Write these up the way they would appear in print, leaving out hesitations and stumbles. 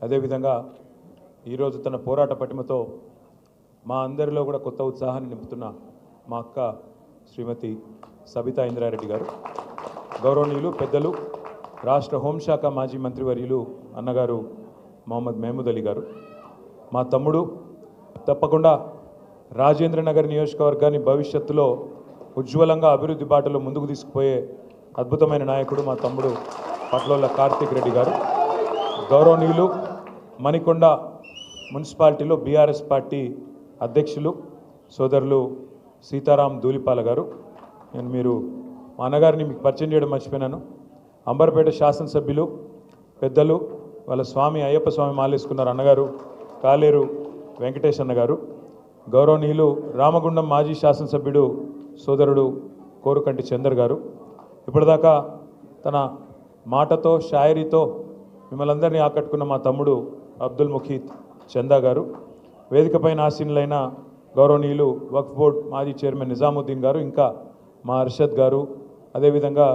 అదేవిధంగా ఈరోజు తన పోరాట పటిమతో మా అందరిలో కూడా కొత్త ఉత్సాహాన్ని నింపుతున్న మా అక్క శ్రీమతి సబితా ఇంద్రారెడ్డి గారు, గౌరవనీయులు పెద్దలు రాష్ట్ర హోంశాఖ మాజీ మంత్రివర్యులు అన్నగారు మొహమ్మద్ మహమూద్ అలీ గారు, మా తమ్ముడు తప్పకుండా రాజేంద్ర నగర్ నియోజకవర్గాన్ని భవిష్యత్తులో ఉజ్వలంగా అభివృద్ధి బాటలో ముందుకు తీసుకుపోయే అద్భుతమైన నాయకుడు మా తమ్ముడు పట్లోళ్ళ కార్తిక్ రెడ్డి గారు, గౌరవనీయులు మణికొండ మున్సిపాలిటీలో బీఆర్ఎస్ పార్టీ అధ్యక్షులు సోదరులు సీతారాం ధూళిపాల గారు. మీరు మా అన్నగారిని మీకు పరిచయం చేయడం మర్చిపోయినాను. అంబర్పేట శాసనసభ్యులు పెద్దలు వాళ్ళ స్వామి అయ్యప్ప స్వామి మాలేసుకున్నారు అన్నగారు కాలేరు వెంకటేష్ అన్నగారు, గౌరవనీయులు రామగుండం మాజీ శాసనసభ్యుడు సోదరుడు కోరుకంటి చందర్ గారు, ఇప్పటిదాకా తన మాటతో షాయరీతో మిమ్మల్ని అందరినీ ఆకట్టుకున్న మా తమ్ముడు అబ్దుల్ ముఖీద్ చందా గారు, వేదికపైన ఆసీనులైన గౌరవనీయులు వక్ఫ్ బోర్డ్ మాజీ చైర్మన్ నిజాముద్దీన్ గారు, ఇంకా మా అర్షద్ గారు, అదేవిధంగా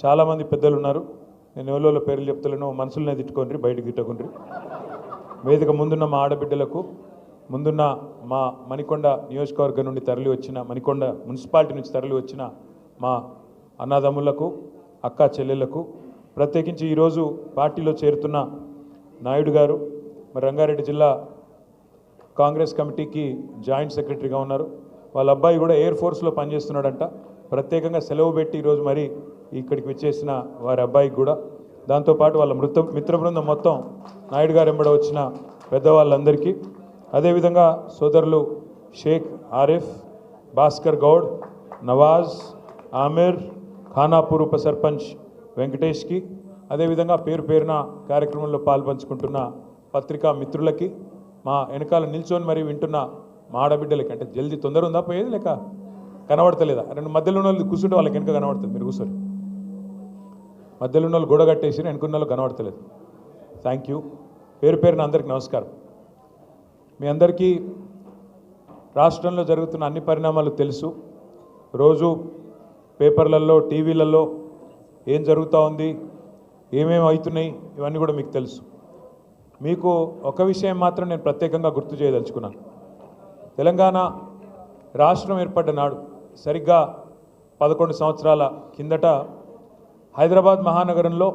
చాలామంది పెద్దలు ఉన్నారు. నేను ఎవరిలో పేర్లు చెప్తలేను, మనసులనే తిట్టుకోండి, బయటకు తిట్టుకోండి. వేదిక ముందున్న మా ఆడబిడ్డలకు, ముందున్న మా మణికొండ నియోజకవర్గం నుండి తరలి వచ్చిన, మణికొండ మున్సిపాలిటీ నుంచి తరలి వచ్చిన మా అన్నదమ్ములకు, అక్క చెల్లెళ్లకు, ప్రత్యేకించి ఈరోజు పార్టీలో చేరుతున్న నాయుడు గారు, మరి రంగారెడ్డి జిల్లా కాంగ్రెస్ కమిటీకి జాయింట్ సెక్రటరీగా ఉన్నారు. వాళ్ళ అబ్బాయి కూడా ఎయిర్ ఫోర్స్లో పనిచేస్తున్నాడంట. ప్రత్యేకంగా సెలవు పెట్టి ఈరోజు మరి ఇక్కడికి వచ్చేసిన వారి అబ్బాయికి కూడా, దాంతోపాటు వాళ్ళ మిత్ర బృందం మొత్తం నాయుడు గారు వెంబడ వచ్చిన పెద్దవాళ్ళందరికీ, అదేవిధంగా సోదరులు షేక్ ఆరిఫ్, భాస్కర్ గౌడ్, నవాజ్, ఆమిర్, ఖానాపూర్ ఉప సర్పంచ్ వెంకటేష్కి, అదేవిధంగా పేరు పేరున కార్యక్రమంలో పాల్పంచుకుంటున్న పత్రికా మిత్రులకి, మా వెనకాల నిల్చొని మరి వింటున్న మా ఆడబిడ్డలకి, అంటే జల్దీ తొందర ఉందా పోయేది లేక కనబడతలేదా? రెండు మధ్యలో ఉన్న వాళ్ళు కూర్చుంటే వాళ్ళకి వెనక కనబడుతుంది, మీరు కూర్చోరు. మధ్యలో ఉన్న వాళ్ళు గొడవ కట్టేసి వెనుకున్న వాళ్ళు కనబడతలేదు. Thank you. పేరు పేరున అందరికీ నమస్కారం. మీ అందరికీ రాష్ట్రంలో జరుగుతున్న అన్ని పరిణామాలు తెలుసు. రోజు పేపర్లలో టీవీలలో ఏం జరుగుతూ ఉంది, ఏమేమి అవుతున్నాయి, ఇవన్నీ కూడా మీకు తెలుసు. మీకు ఒక విషయం మాత్రం నేను ప్రత్యేకంగా గుర్తు చేయదలుచుకున్నాను. తెలంగాణ రాష్ట్రం ఏర్పడ్డ నాడు సరిగ్గా 11 సంవత్సరాల కిందట హైదరాబాద్ మహానగరంలో,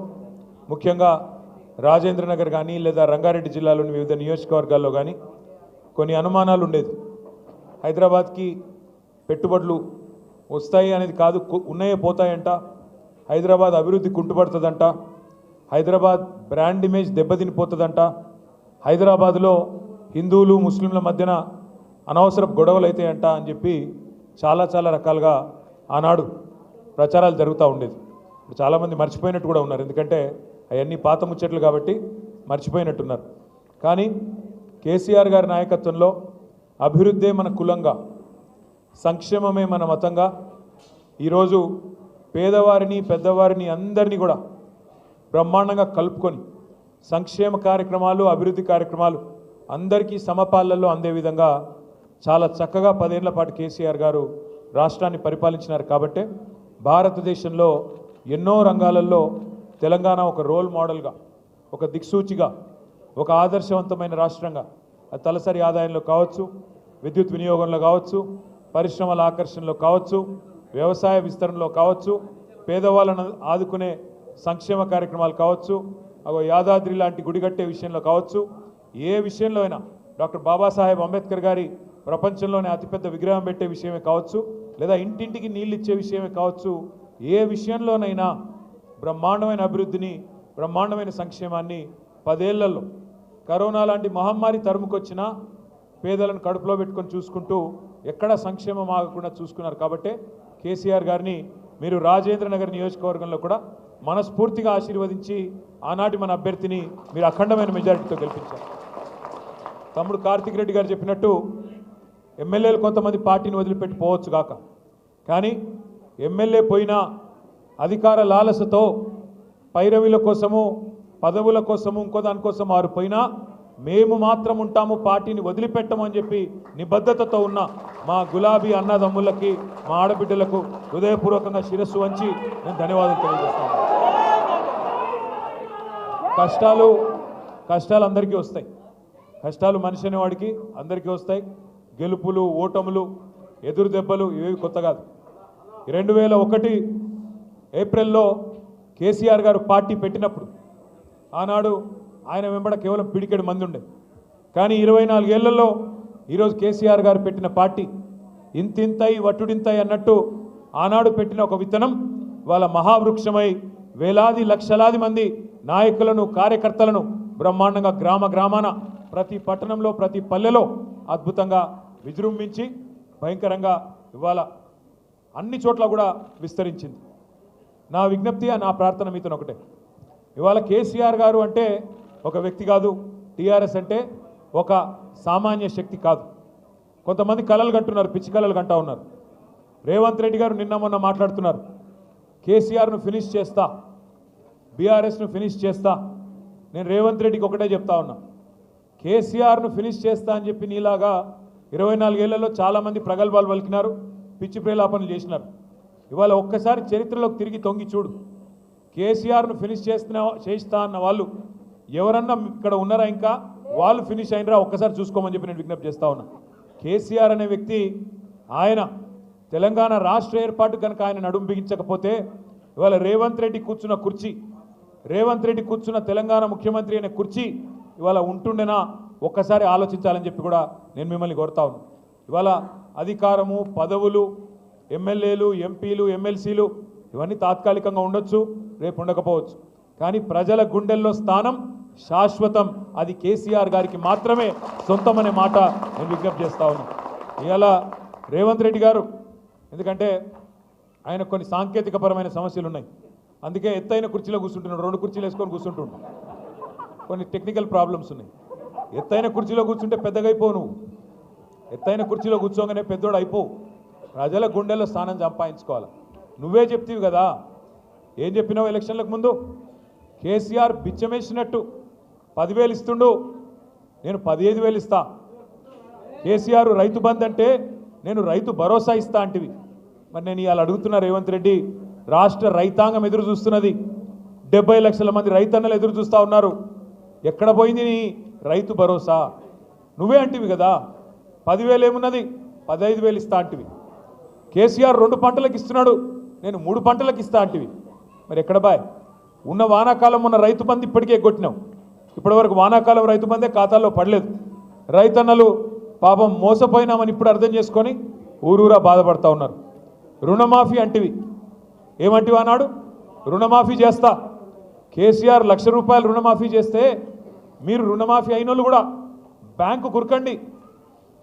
ముఖ్యంగా రాజేంద్ర నగర్ కానీ లేదా రంగారెడ్డి జిల్లాలోని వివిధ నియోజకవర్గాల్లో కానీ కొన్ని అనుమానాలు ఉండేది. హైదరాబాద్కి పెట్టుబడులు వస్తాయి అనేది కాదు, ఉన్నాయే పోతాయంట, హైదరాబాద్ అభివృద్ధి కుంటుపడుతుందంట, హైదరాబాద్ బ్రాండ్ ఇమేజ్ దెబ్బతినిపోతుందంట, హైదరాబాద్లో హిందువులు ముస్లింల మధ్యన అనవసర గొడవలు అవుతాయంట అని చెప్పి చాలా రకాలుగా ఆనాడు ప్రచారాలు జరుగుతూ ఉండేది. ఇప్పుడు చాలామంది మర్చిపోయినట్టు కూడా ఉన్నారు, ఎందుకంటే అవన్నీ పాత ముచ్చట్లు కాబట్టి మర్చిపోయినట్టున్నారు. కానీ కేసీఆర్ గారి నాయకత్వంలో అభివృద్ధే మన కులంగా, సంక్షేమమే మన మతంగా ఈరోజు పేదవారిని పెద్దవారిని అందరినీ కూడా బ్రహ్మాండంగా కలుపుకొని సంక్షేమ కార్యక్రమాలు అభివృద్ధి కార్యక్రమాలు అందరికీ సమపాలనలో అందే విధంగా చాలా చక్కగా 10 ఏళ్ల పాటు కేసీఆర్ గారు రాష్ట్రాన్ని పరిపాలించినారు. కాబట్టే భారతదేశంలో ఎన్నో రంగాలలో తెలంగాణ ఒక రోల్ మోడల్గా, ఒక దిక్సూచిగా, ఒక ఆదర్శవంతమైన రాష్ట్రంగా, తలసరి ఆదాయంలో కావచ్చు, విద్యుత్ వినియోగంలో కావచ్చు, పరిశ్రమల ఆకర్షణలో కావచ్చు, వ్యవసాయ విస్తరణలో కావచ్చు, పేదవాళ్ళను ఆదుకునే సంక్షేమ కార్యక్రమాలు కావచ్చు, యాదాద్రి లాంటి గుడి కట్టే విషయంలో కావచ్చు, ఏ విషయంలో అయినా డాక్టర్ బాబాసాహెబ్ అంబేద్కర్ గారి ప్రపంచంలోనే అతిపెద్ద విగ్రహం పెట్టే విషయమే కావచ్చు, లేదా ఇంటింటికి నీళ్ళు ఇచ్చే విషయమే కావచ్చు, ఏ విషయంలోనైనా బ్రహ్మాండమైన అభివృద్ధిని, బ్రహ్మాండమైన సంక్షేమాన్ని 10 ఏళ్లలో కరోనా లాంటి మహమ్మారి తరుముకొచ్చినా పేదలను కడుపులో పెట్టుకొని చూసుకుంటూ ఎక్కడా సంక్షేమం ఆగకుండా చూసుకున్నారు. కాబట్టే కేసీఆర్ గారిని మీరు రాజేంద్ర నగర్ నియోజకవర్గంలో కూడా మనస్ఫూర్తిగా ఆశీర్వదించి ఆనాటి మన అభ్యర్థిని మీరు అఖండమైన మెజారిటీతో గెలిపించారు. తమ్ముడు కార్తిక్ రెడ్డి గారు చెప్పినట్టు ఎమ్మెల్యేలు కొంతమంది పార్టీని వదిలిపెట్టి పోవచ్చు కాక, కానీ ఎమ్మెల్యే పోయినా అధికార లాలసతో పైరవీల కోసము, పదవుల కోసము, ఇంకో దానికోసం వారు పోయినా మేము మాత్రం ఉంటాము, పార్టీని వదిలిపెట్టమని చెప్పి నిబద్ధతతో ఉన్న మా గులాబీ అన్నదమ్ములకి, మా ఆడబిడ్డలకు హృదయపూర్వకంగా శిరస్సు వంచి నేను ధన్యవాదాలు తెలియజేస్తాను. కష్టాలు అందరికీ వస్తాయి. కష్టాలు మనిషి అనేవాడికి అందరికీ వస్తాయి. గెలుపులు ఓటములు ఎదురు దెబ్బలు ఇవేవి కొత్త కాదు. 2001 ఏప్రిల్లో కేసీఆర్ గారు పార్టీ పెట్టినప్పుడు ఆనాడు ఆయన వెంబడ కేవలం పిడికెడు మంది ఉండే. కానీ 24 ఏళ్లలో ఈరోజు కేసీఆర్ గారు పెట్టిన పార్టీ ఇంతింతై వట్టుడింతై అన్నట్టు ఆనాడు పెట్టిన ఒక విత్తనం వాళ్ళ మహావృక్షమై వేలాది లక్షలాది మంది నాయకులను కార్యకర్తలను బ్రహ్మాండంగా గ్రామ గ్రామాన ప్రతి పట్టణంలో ప్రతి పల్లెలో అద్భుతంగా విజృంభించి భయంకరంగా ఇవాళ అన్ని చోట్ల కూడా విస్తరించింది. నా విజ్ఞప్తి నా ప్రార్థన మీతో ఒకటే, ఇవాళ కేసీఆర్ గారు అంటే ఒక వ్యక్తి కాదు, టీఆర్ఎస్ అంటే ఒక సామాన్య శక్తి కాదు. కొంతమంది కలలు కంటున్నారు, పిచ్చి కలలు కంటా ఉన్నారు. రేవంత్ రెడ్డి గారు నిన్న మొన్న మాట్లాడుతున్నారు, కేసీఆర్ను ఫినిష్ చేస్తా, బీఆర్ఎస్ను ఫినిష్ చేస్తా. నేను రేవంత్ రెడ్డికి ఒకటే చెప్తా ఉన్నా, కేసీఆర్ను ఫినిష్ చేస్తా అని చెప్పి నీలాగా 24 ఏళ్లలో చాలామంది ప్రగల్భాలు పలికినారు, పిచ్చి ప్రేలాపనలు చేసినారు. ఇవాళ ఒక్కసారి చరిత్రలోకి తిరిగి తొంగి చూడు, కేసీఆర్ను ఫినిష్ చేస్తా అన్న వాళ్ళు ఎవరన్నా ఇక్కడ ఉన్నారా? ఇంకా వాళ్ళు ఫినిష్ అయినరా? ఒక్కసారి చూసుకోమని చెప్పి నేను విజ్ఞప్తి చేస్తా ఉన్నా. కేసీఆర్ అనే వ్యక్తి ఆయన తెలంగాణ రాష్ట్ర ఏర్పాటు కనుక ఆయన నడుము బిగించకపోతే ఇవాళ రేవంత్ రెడ్డి కూర్చున్న కుర్చీ, రేవంత్ రెడ్డి కూర్చున్న తెలంగాణ ముఖ్యమంత్రి అనే కుర్చీ ఇవాళ ఉంటుండేనా? ఒక్కసారి ఆలోచించాలని చెప్పి కూడా నేను మిమ్మల్ని కోరుతా ఉన్నాను. ఇవాళ అధికారము పదవులు ఎమ్మెల్యేలు ఎంపీలు ఎమ్మెల్సీలు ఇవన్నీ తాత్కాలికంగా ఉండొచ్చు, రేపు ఉండకపోవచ్చు. కానీ ప్రజల గుండెల్లో స్థానం శాశ్వతం, అది కేసీఆర్ గారికి మాత్రమే సొంతం అనే మాట నేను విజ్ఞప్తి చేస్తా ఉన్నాను. ఇవాళ రేవంత్ రెడ్డి గారు ఎందుకంటే ఆయన కొన్ని సాంకేతికపరమైన సమస్యలు ఉన్నాయి, అందుకే ఎత్తైన కుర్చీలో కూర్చుంటున్నాడు, 2 కుర్చీలు వేసుకొని కూర్చుంటుండు. కొన్ని టెక్నికల్ ప్రాబ్లమ్స్ ఉన్నాయి. ఎత్తైన కుర్చీలో కూర్చుంటే పెద్దగా అయిపోవు, నువ్వు ఎత్తైన కుర్చీలో కూర్చోగానే పెద్దోడు అయిపోవు. ప్రజల గుండెల్లో స్థానం సంపాదించుకోవాలి. నువ్వే చెప్తీవి కదా, ఏం చెప్పినావు ఎలక్షన్లకు ముందు? కేసీఆర్ బిచ్చమేసినట్టు 10,000 ఇస్తుండు, నేను 15,000 ఇస్తా. కేసీఆర్ రైతు బంద్ అంటే నేను రైతు భరోసా ఇస్తా అంటివి. మరి నేను ఇవాళ అడుగుతున్నా రేవంత్ రెడ్డి, రాష్ట్ర రైతాంగం ఎదురు చూస్తున్నది, 70 లక్షల మంది రైతన్నలు ఎదురు చూస్తూ ఉన్నారు. ఎక్కడ పోయింది నీ రైతు భరోసా? నువ్వే అంటివి కదా 10,000 ఏమున్నది, 15,000 ఇస్తా అంటివి. కేసీఆర్ 2 పంటలకు ఇస్తున్నాడు, నేను 3 పంటలకు ఇస్తా అంటివి. మరి ఎక్కడ బాయ్? ఉన్న వానాకాలం ఉన్న రైతు బంధు ఇప్పటికే ఎగ్గొట్టినావు. ఇప్పటివరకు వానాకాలం రైతు బందే ఖాతాల్లో పడలేదు. రైతన్నలు పాపం మోసపోయినామని ఇప్పుడు అర్థం చేసుకొని ఊరూరా బాధపడతా ఉన్నారు. రుణమాఫీ అంటివి, ఏమంటివి అన్నాడు? రుణమాఫీ చేస్తా. కేసీఆర్ ₹1,00,000 రుణమాఫీ చేస్తే మీరు రుణమాఫీ అయిన వాళ్ళు కూడా బ్యాంకు కురకండి,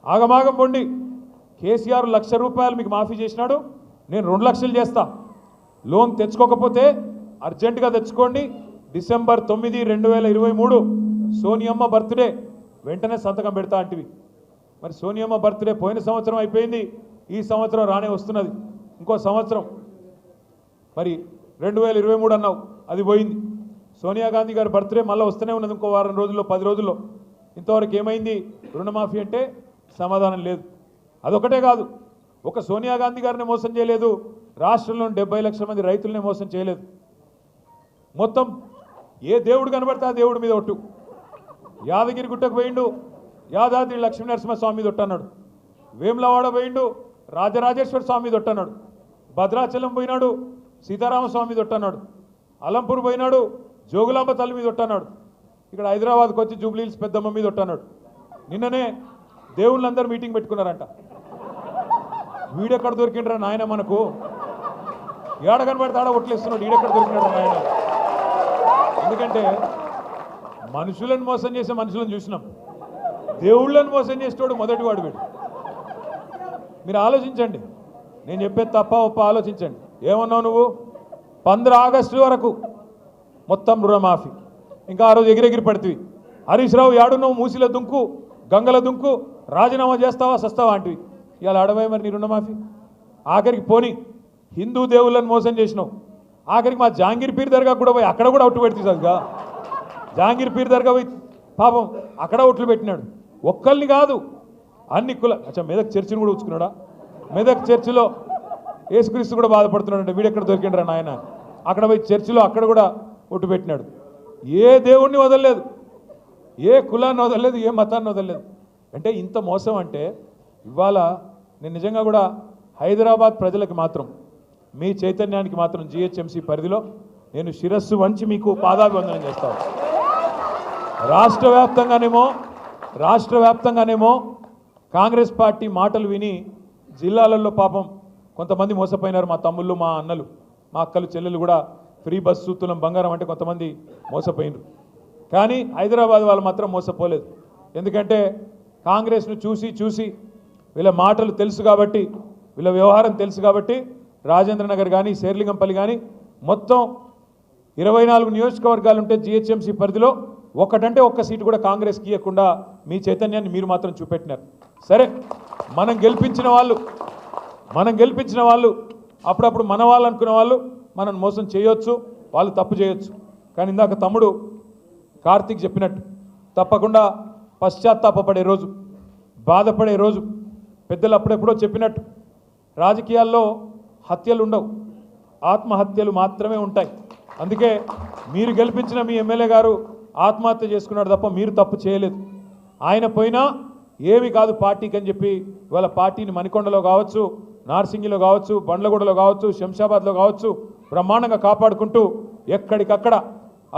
ఆగమాగం పొండి. కేసీఆర్ ₹1,00,000 మీకు మాఫీ చేసినాడు, నేను 2 లక్షలు చేస్తా. లోన్ తెచ్చుకోకపోతే అర్జెంటుగా తెచ్చుకోండి. డిసెంబర్ 9, 2023 సోనియమ్మ బర్త్డే, వెంటనే సంతకం పెడతా అంటివి. మరి సోనియమ్మ బర్త్డే పోయిన సంవత్సరం అయిపోయింది, ఈ సంవత్సరం రానే వస్తున్నది, ఇంకో సంవత్సరం. మరి 2023 అన్నావు, అది పోయింది. సోనియా గాంధీ గారి బర్త్డే మళ్ళీ వస్తూనే ఉన్నది, ఇంకో వారం రోజుల్లో 10 రోజుల్లో. ఇంతవరకు ఏమైంది? రుణమాఫీ అంటే సమాధానం లేదు. అదొకటే కాదు, ఒక సోనియా గాంధీ గారిని మోసం చేయలేదు, రాష్ట్రంలోని 70 లక్షల మంది రైతులనే మోసం చేయలేదు. మొత్తం ఏ దేవుడు కనబడితే ఆ దేవుడి మీద ఒట్టు. యాదగిరి గుట్టకు పోయిండు, యాదాద్రి లక్ష్మీనరసింహస్వామి మీద ఒట్టన్నాడు. వేములవాడ పోయిండు, రాజరాజేశ్వర స్వామి మీద ఒట్టన్నాడు. భద్రాచలం పోయినాడు, సీతారామస్వామి మీద ఒట్టన్నాడు. అలంపూర్ పోయినాడు, జోగులాంబ తల్లి మీద ఒట్టన్నాడు. ఇక్కడ హైదరాబాద్కి వచ్చి జూబ్లీహిల్స్ పెద్దమ్మ మీద ఒట్టన్నాడు. నిన్ననే దేవుళ్ళందరూ మీటింగ్ పెట్టుకున్నారంట. వీడెక్కడ దొరికిండ్రా నాయన, మనకు ఏడ కనబడితే ఆడ ఒట్లేస్తున్నాడు, ఈడెక్కడ దొరికినాడు నాయన. ఎందుకంటే మనుషులను మోసం చేసే మనుషులను చూసినాం, దేవుళ్ళను మోసం చేసేటోడు మొదటివాడు వీడు. మీరు ఆలోచించండి, నేను చెప్పేది తప్ప ఒప్ప ఆలోచించండి. ఏమన్నావు నువ్వు? 15 ఆగస్టు వరకు మొత్తం రుణమాఫీ. ఇంకా ఆ రోజు ఎగిరెగిరి పడుతుంది. హరీష్ రావు యాడున్నావు? మూసిల దుంకు, గంగల దుంకు, రాజీనామా చేస్తావా సస్తావా అంటివి. ఇవాళ అడవై మరి నీ రుణమాఫీ. ఆఖరికి పోని హిందూ దేవుళ్ళని మోసం చేసినావు. ఆఖరికి మా జాంగీర్ పీర్ దర్గా కూడా పోయి అక్కడ కూడా ఒట్టు పెడుతుంది సరిగా. జాంగీర్ పీర్ దర్గా పోయి పాపం అక్కడ ఒట్లు పెట్టినాడు. ఒక్కరిని కాదు, అన్ని కుల. అచ్చా, మెదక్ చర్చిని కూడా ఉంచుకున్నాడా? మెదక్ చర్చిలో యేసుక్రీస్తు కూడా బాధపడుతున్నాడంటే వీడెక్కడ దొరికిండ్రా నాయన. అక్కడ పోయి చర్చిలో అక్కడ కూడా ఒట్టు పెట్టినాడు. ఏ దేవుణ్ణి వదలలేదు. ఏ కులాన్ని వదలలేదు, ఏ మతాన్ని వదలలేదు. అంటే ఇంత మోసం అంటే ఇవాళ నేను నిజంగా కూడా హైదరాబాద్ ప్రజలకు మాత్రం మీ చైతన్యానికి మాత్రం జిహెచ్ఎంసీ పరిధిలో నేను శిరస్సు వంచి మీకు పాదాభివందనం చేస్తాను. రాష్ట్ర వ్యాప్తంగానేమో కాంగ్రెస్ పార్టీ మాటలు విని జిల్లాలలో పాపం కొంతమంది మోసపోయినారు. మా తమ్ముళ్ళు, మా అన్నలు, మా అక్కలు, చెల్లెలు కూడా ఫ్రీ బస్సు, తులం బంగారం అంటే కొంతమంది మోసపోయినారు. కానీ హైదరాబాద్ వాళ్ళు మాత్రం మోసపోలేదు. ఎందుకంటే కాంగ్రెస్ను చూసి వీళ్ళ మాటలు తెలుసు కాబట్టి, వీళ్ళ వ్యవహారం తెలుసు కాబట్టి రాజేంద్ర నగర్ కానీ, శేర్లింగంపల్లి కానీ మొత్తం 24 నియోజకవర్గాలు ఉంటే జిహెచ్ఎంసీ పరిధిలో ఒకటంటే ఒక్క సీటు కూడా కాంగ్రెస్కి ఇవ్వకుండా మీ చైతన్యాన్ని మీరు మాత్రం చూపెట్టినారు. సరే, మనం గెలిపించిన వాళ్ళు అప్పుడప్పుడు మన వాళ్ళు అనుకునే వాళ్ళు మనం మోసం చేయొచ్చు, వాళ్ళు తప్పు చేయొచ్చు. కానీ ఇందాక తమ్ముడు కార్తీక్ చెప్పినట్టు తప్పకుండా పశ్చాత్తాపపడే రోజు, బాధపడే రోజు. పెద్దలు అప్పుడెప్పుడో చెప్పినట్టు రాజకీయాల్లో హత్యలు ఉండవు, ఆత్మహత్యలు మాత్రమే ఉంటాయి. అందుకే మీరు గెలిపించిన మీ ఎమ్మెల్యే గారు ఆత్మహత్య చేసుకున్నాడు తప్ప మీరు తప్పు చేయలేదు. ఆయన పోయినా ఏమి కాదు పార్టీకి అని చెప్పి ఇవాళ పార్టీని మణికొండలో కావచ్చు, నార్సింగిలో కావచ్చు, బండ్లగూడలో కావచ్చు, శంషాబాద్లో కావచ్చు బ్రహ్మాండంగా కాపాడుకుంటూ ఎక్కడికక్కడ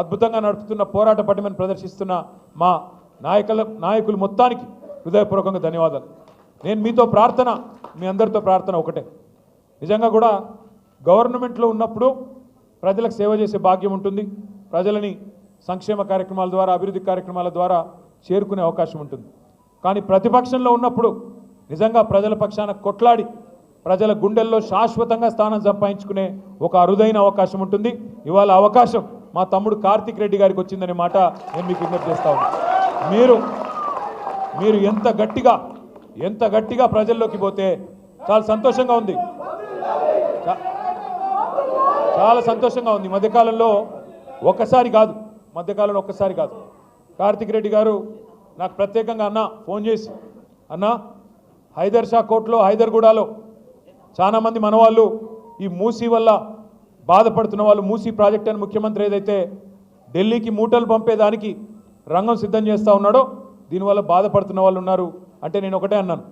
అద్భుతంగా నడుపుతున్న పోరాట పటిమను ప్రదర్శిస్తున్న మా నాయకులు మొత్తానికి హృదయపూర్వకంగా ధన్యవాదాలు. నేను మీతో ప్రార్థన, మీ అందరితో ప్రార్థన ఒకటే. నిజంగా కూడా గవర్నమెంట్లో ఉన్నప్పుడు ప్రజలకు సేవ చేసే భాగ్యం ఉంటుంది. ప్రజలని సంక్షేమ కార్యక్రమాల ద్వారా, అభివృద్ధి కార్యక్రమాల ద్వారా చేరుకునే అవకాశం ఉంటుంది. కానీ ప్రతిపక్షంలో ఉన్నప్పుడు నిజంగా ప్రజల పక్షాన కొట్లాడి ప్రజల గుండెల్లో శాశ్వతంగా స్థానం సంపాదించుకునే ఒక అరుదైన అవకాశం ఉంటుంది. ఇవాళ అవకాశం మా తమ్ముడు కార్తీక్ రెడ్డి గారికి వచ్చిందనే మాట నేను మీకు విజ్ఞప్తి చేస్తా ఉన్నాను. మీరు ఎంత గట్టిగా ప్రజల్లోకి పోతే చాలా సంతోషంగా ఉంది. చాలా సంతోషంగా ఉంది. మధ్యకాలంలో ఒక్కసారి కాదు కార్తీక్ రెడ్డి గారు నాకు ప్రత్యేకంగా ఫోన్ చేసి హైదర్ షా కోర్టులో, హైదర్గూడలో చాలామంది మనవాళ్ళు ఈ మూసీ వల్ల బాధపడుతున్న వాళ్ళు, మూసీ ప్రాజెక్ట్ అని ముఖ్యమంత్రి ఏదైతే ఢిల్లీకి మూటలు పంపేదానికి రంగం సిద్ధం చేస్తూ ఉన్నాడో దీనివల్ల బాధపడుతున్న వాళ్ళు ఉన్నారు. అంటే నేను ఒకటే అన్నాను,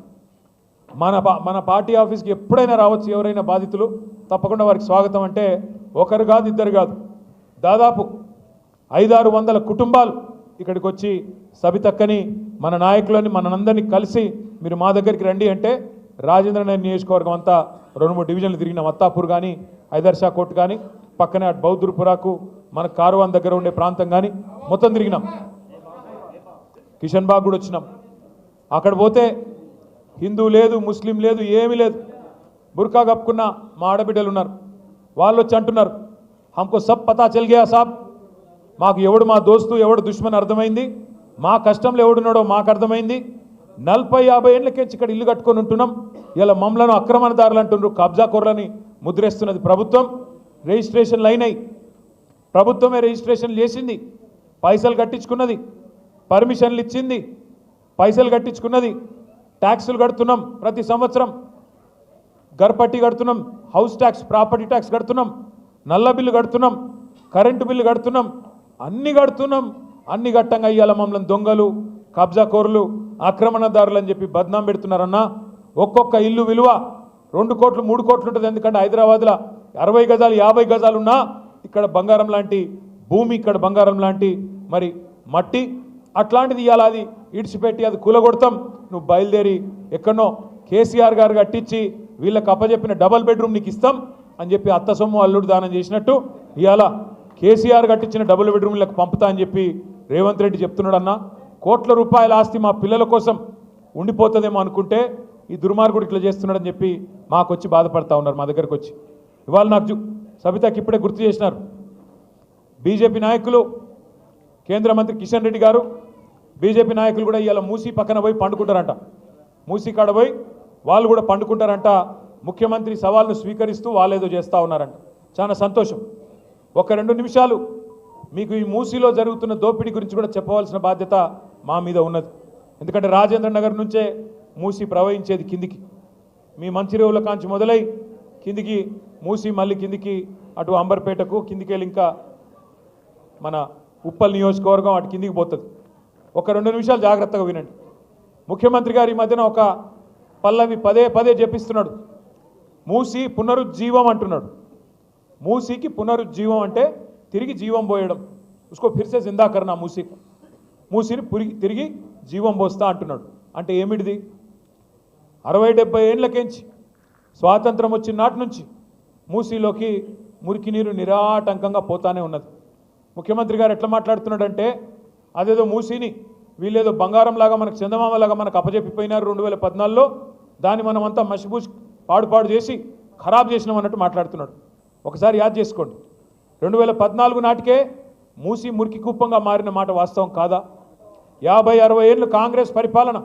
మన పార్టీ ఆఫీస్కి ఎప్పుడైనా రావచ్చు ఎవరైనా బాధితులు, తప్పకుండా వారికి స్వాగతం. అంటే ఒకరు కాదు, ఇద్దరు కాదు, దాదాపు 500-600 కుటుంబాలు ఇక్కడికి వచ్చి సబితక్కని, మన నాయకులని, మనందరినీ కలిసి మీరు మా దగ్గరికి రండి అంటే రాజేంద్ర నగర్ నియోజకవర్గం అంతా 2-3 డివిజన్లు తిరిగినాం. అత్తాపూర్ కానీ, హైదర్ షా కోర్టు కానీ, పక్కనే అటు బౌద్ధుపురాకు మన కారువాన్ దగ్గర ఉండే ప్రాంతం కానీ మొత్తం తిరిగినాం. కిషన్ బాగ్ కూడా వచ్చినాం. అక్కడ పోతే హిందూ లేదు, ముస్లిం లేదు, ఏమీ లేదు. బుర్కా కప్పుకున్న మా ఆడబిడ్డలు ఉన్నారు. వాళ్ళు వచ్చి అంటున్నారు, హమ్కో సబ్ పతా చల్ గయా సాబ్, మాకు ఎవడు మా దోస్తు ఎవడు దుష్మన్ అర్థమైంది, మా కష్టంలో ఎవడున్నాడో మాకు అర్థమైంది. 40-50 ఏళ్ళకేంచి ఇక్కడ ఇల్లు కట్టుకొని ఉంటున్నాం. ఇలా మమ్మలను అక్రమణదారులు అంటున్నారు, కబ్జాకోర్లని ముద్రేస్తున్నది ప్రభుత్వం. రిజిస్ట్రేషన్లు అయినాయి, ప్రభుత్వమే రిజిస్ట్రేషన్లు చేసింది, పైసలు కట్టించుకున్నది, పర్మిషన్లు ఇచ్చింది, పైసలు కట్టించుకున్నది, ట్యాక్సులు కడుతున్నాం, ప్రతి సంవత్సరం గర్పట్టి కడుతున్నాం, హౌస్ ట్యాక్స్, ప్రాపర్టీ ట్యాక్స్ కడుతున్నాం, నల్ల బిల్లు కడుతున్నాం, కరెంటు బిల్లు కడుతున్నాం, అన్ని గట్టంగా ఇవాళ మమ్మల్ని దొంగలు, కబ్జాకోరులు, ఆక్రమణదారులు అని చెప్పి బద్నాం పెడుతున్నారన్నా. ఒక్కొక్క ఇల్లు విలువ 2 కోట్లు 3 కోట్లు ఉంటుంది. ఎందుకంటే హైదరాబాద్లో 60 గజాలు 50 గజాలు ఉన్నా ఇక్కడ బంగారం లాంటి భూమి, ఇక్కడ బంగారం లాంటి మరి మట్టి, అట్లాంటిది ఇవాళ అది ఇడిచిపెట్టి అది కూలగొడతాం, నువ్వు బయలుదేరి ఎక్కడనో కేసీఆర్ గారు కట్టించి వీళ్ళకి అప్పచెప్పిన డబల్ బెడ్రూమ్ నీకు ఇస్తాం అని చెప్పి అత్త సొమ్ము అల్లుడు దానం చేసినట్టు ఇవాళ కేసీఆర్ కట్టించిన డబుల్ బెడ్రూమ్లకు పంపుతా అని చెప్పి రేవంత్ రెడ్డి చెప్తున్నాడన్నా. కోట్ల రూపాయల ఆస్తి మా పిల్లల కోసం ఉండిపోతుందేమో అనుకుంటే ఈ దుర్మార్గుడు ఇట్లా చేస్తున్నాడని చెప్పి మాకు వచ్చి బాధపడతా ఉన్నారు. మా దగ్గరకు వచ్చి ఇవాళ నాకు సబితకి ఇప్పుడే గుర్తు చేసినారు, బీజేపీ నాయకులు, కేంద్ర మంత్రి కిషన్ రెడ్డి గారు, బీజేపీ నాయకులు కూడా ఇవాళ మూసీ పక్కన పోయి పండుకుంటారంట, మూసీ కాడ పోయి వాళ్ళు కూడా పండుకుంటారంట. ముఖ్యమంత్రి సవాల్ను స్వీకరిస్తూ వాళ్ళేదో చేస్తూ ఉన్నారంట. చాలా సంతోషం. 1-2 నిమిషాలు మీకు ఈ మూసీలో జరుగుతున్న దోపిడీ గురించి కూడా చెప్పవలసిన బాధ్యత మా మీద ఉన్నది. ఎందుకంటే రాజేంద్ర నగర్ నుంచే మూసీ ప్రవహించేది కిందికి, మీ మంచిరేవుల కాంచి మొదలై కిందికి మూసీ, మళ్ళీ కిందికి అటు అంబర్పేటకు కిందికి వెళ్ళి ఇంకా మన ఉప్పల్ నియోజకవర్గం అటు కిందికి పోతుంది. ఒక 2 నిమిషాలు జాగ్రత్తగా వినండి. ముఖ్యమంత్రి గారు ఈ మధ్యన ఒక పల్లవి పదే పదే చెప్పిస్తున్నాడు. మూసి పునరుజ్జీవం అంటున్నాడు. మూసీకి పునరుజ్జీవం అంటే తిరిగి జీవం పోయడం. ఉస్కో ఫిర్సే జిందా కర్నా మూసీని తిరిగి జీవం పోస్తా అంటున్నాడు. అంటే ఏమిటిది? 60-70 ఏళ్ళకించి స్వాతంత్రం వచ్చిన నాటి నుంచి మూసీలోకి మురికి నీరు నిరాటంకంగా పోతానే ఉన్నది. ముఖ్యమంత్రి గారు ఎట్లా మాట్లాడుతున్నాడంటే అదేదో మూసీని వీళ్ళేదో బంగారంలాగా మనకు చందమామలాగా మనకు అప్పజెప్పిపోయినారు 2014లో, దాన్ని మనం అంతా మసిబూసి పాడు చేసి ఖరాబ్ చేసినాం అన్నట్టు మాట్లాడుతున్నాడు. ఒకసారి యాద్ చేసుకోండి, 2014 నాటికే మూసి మురికి కుప్పంగా మారిన మాట వాస్తవం కాదా? 50-60 ఏళ్ళు కాంగ్రెస్ పరిపాలన,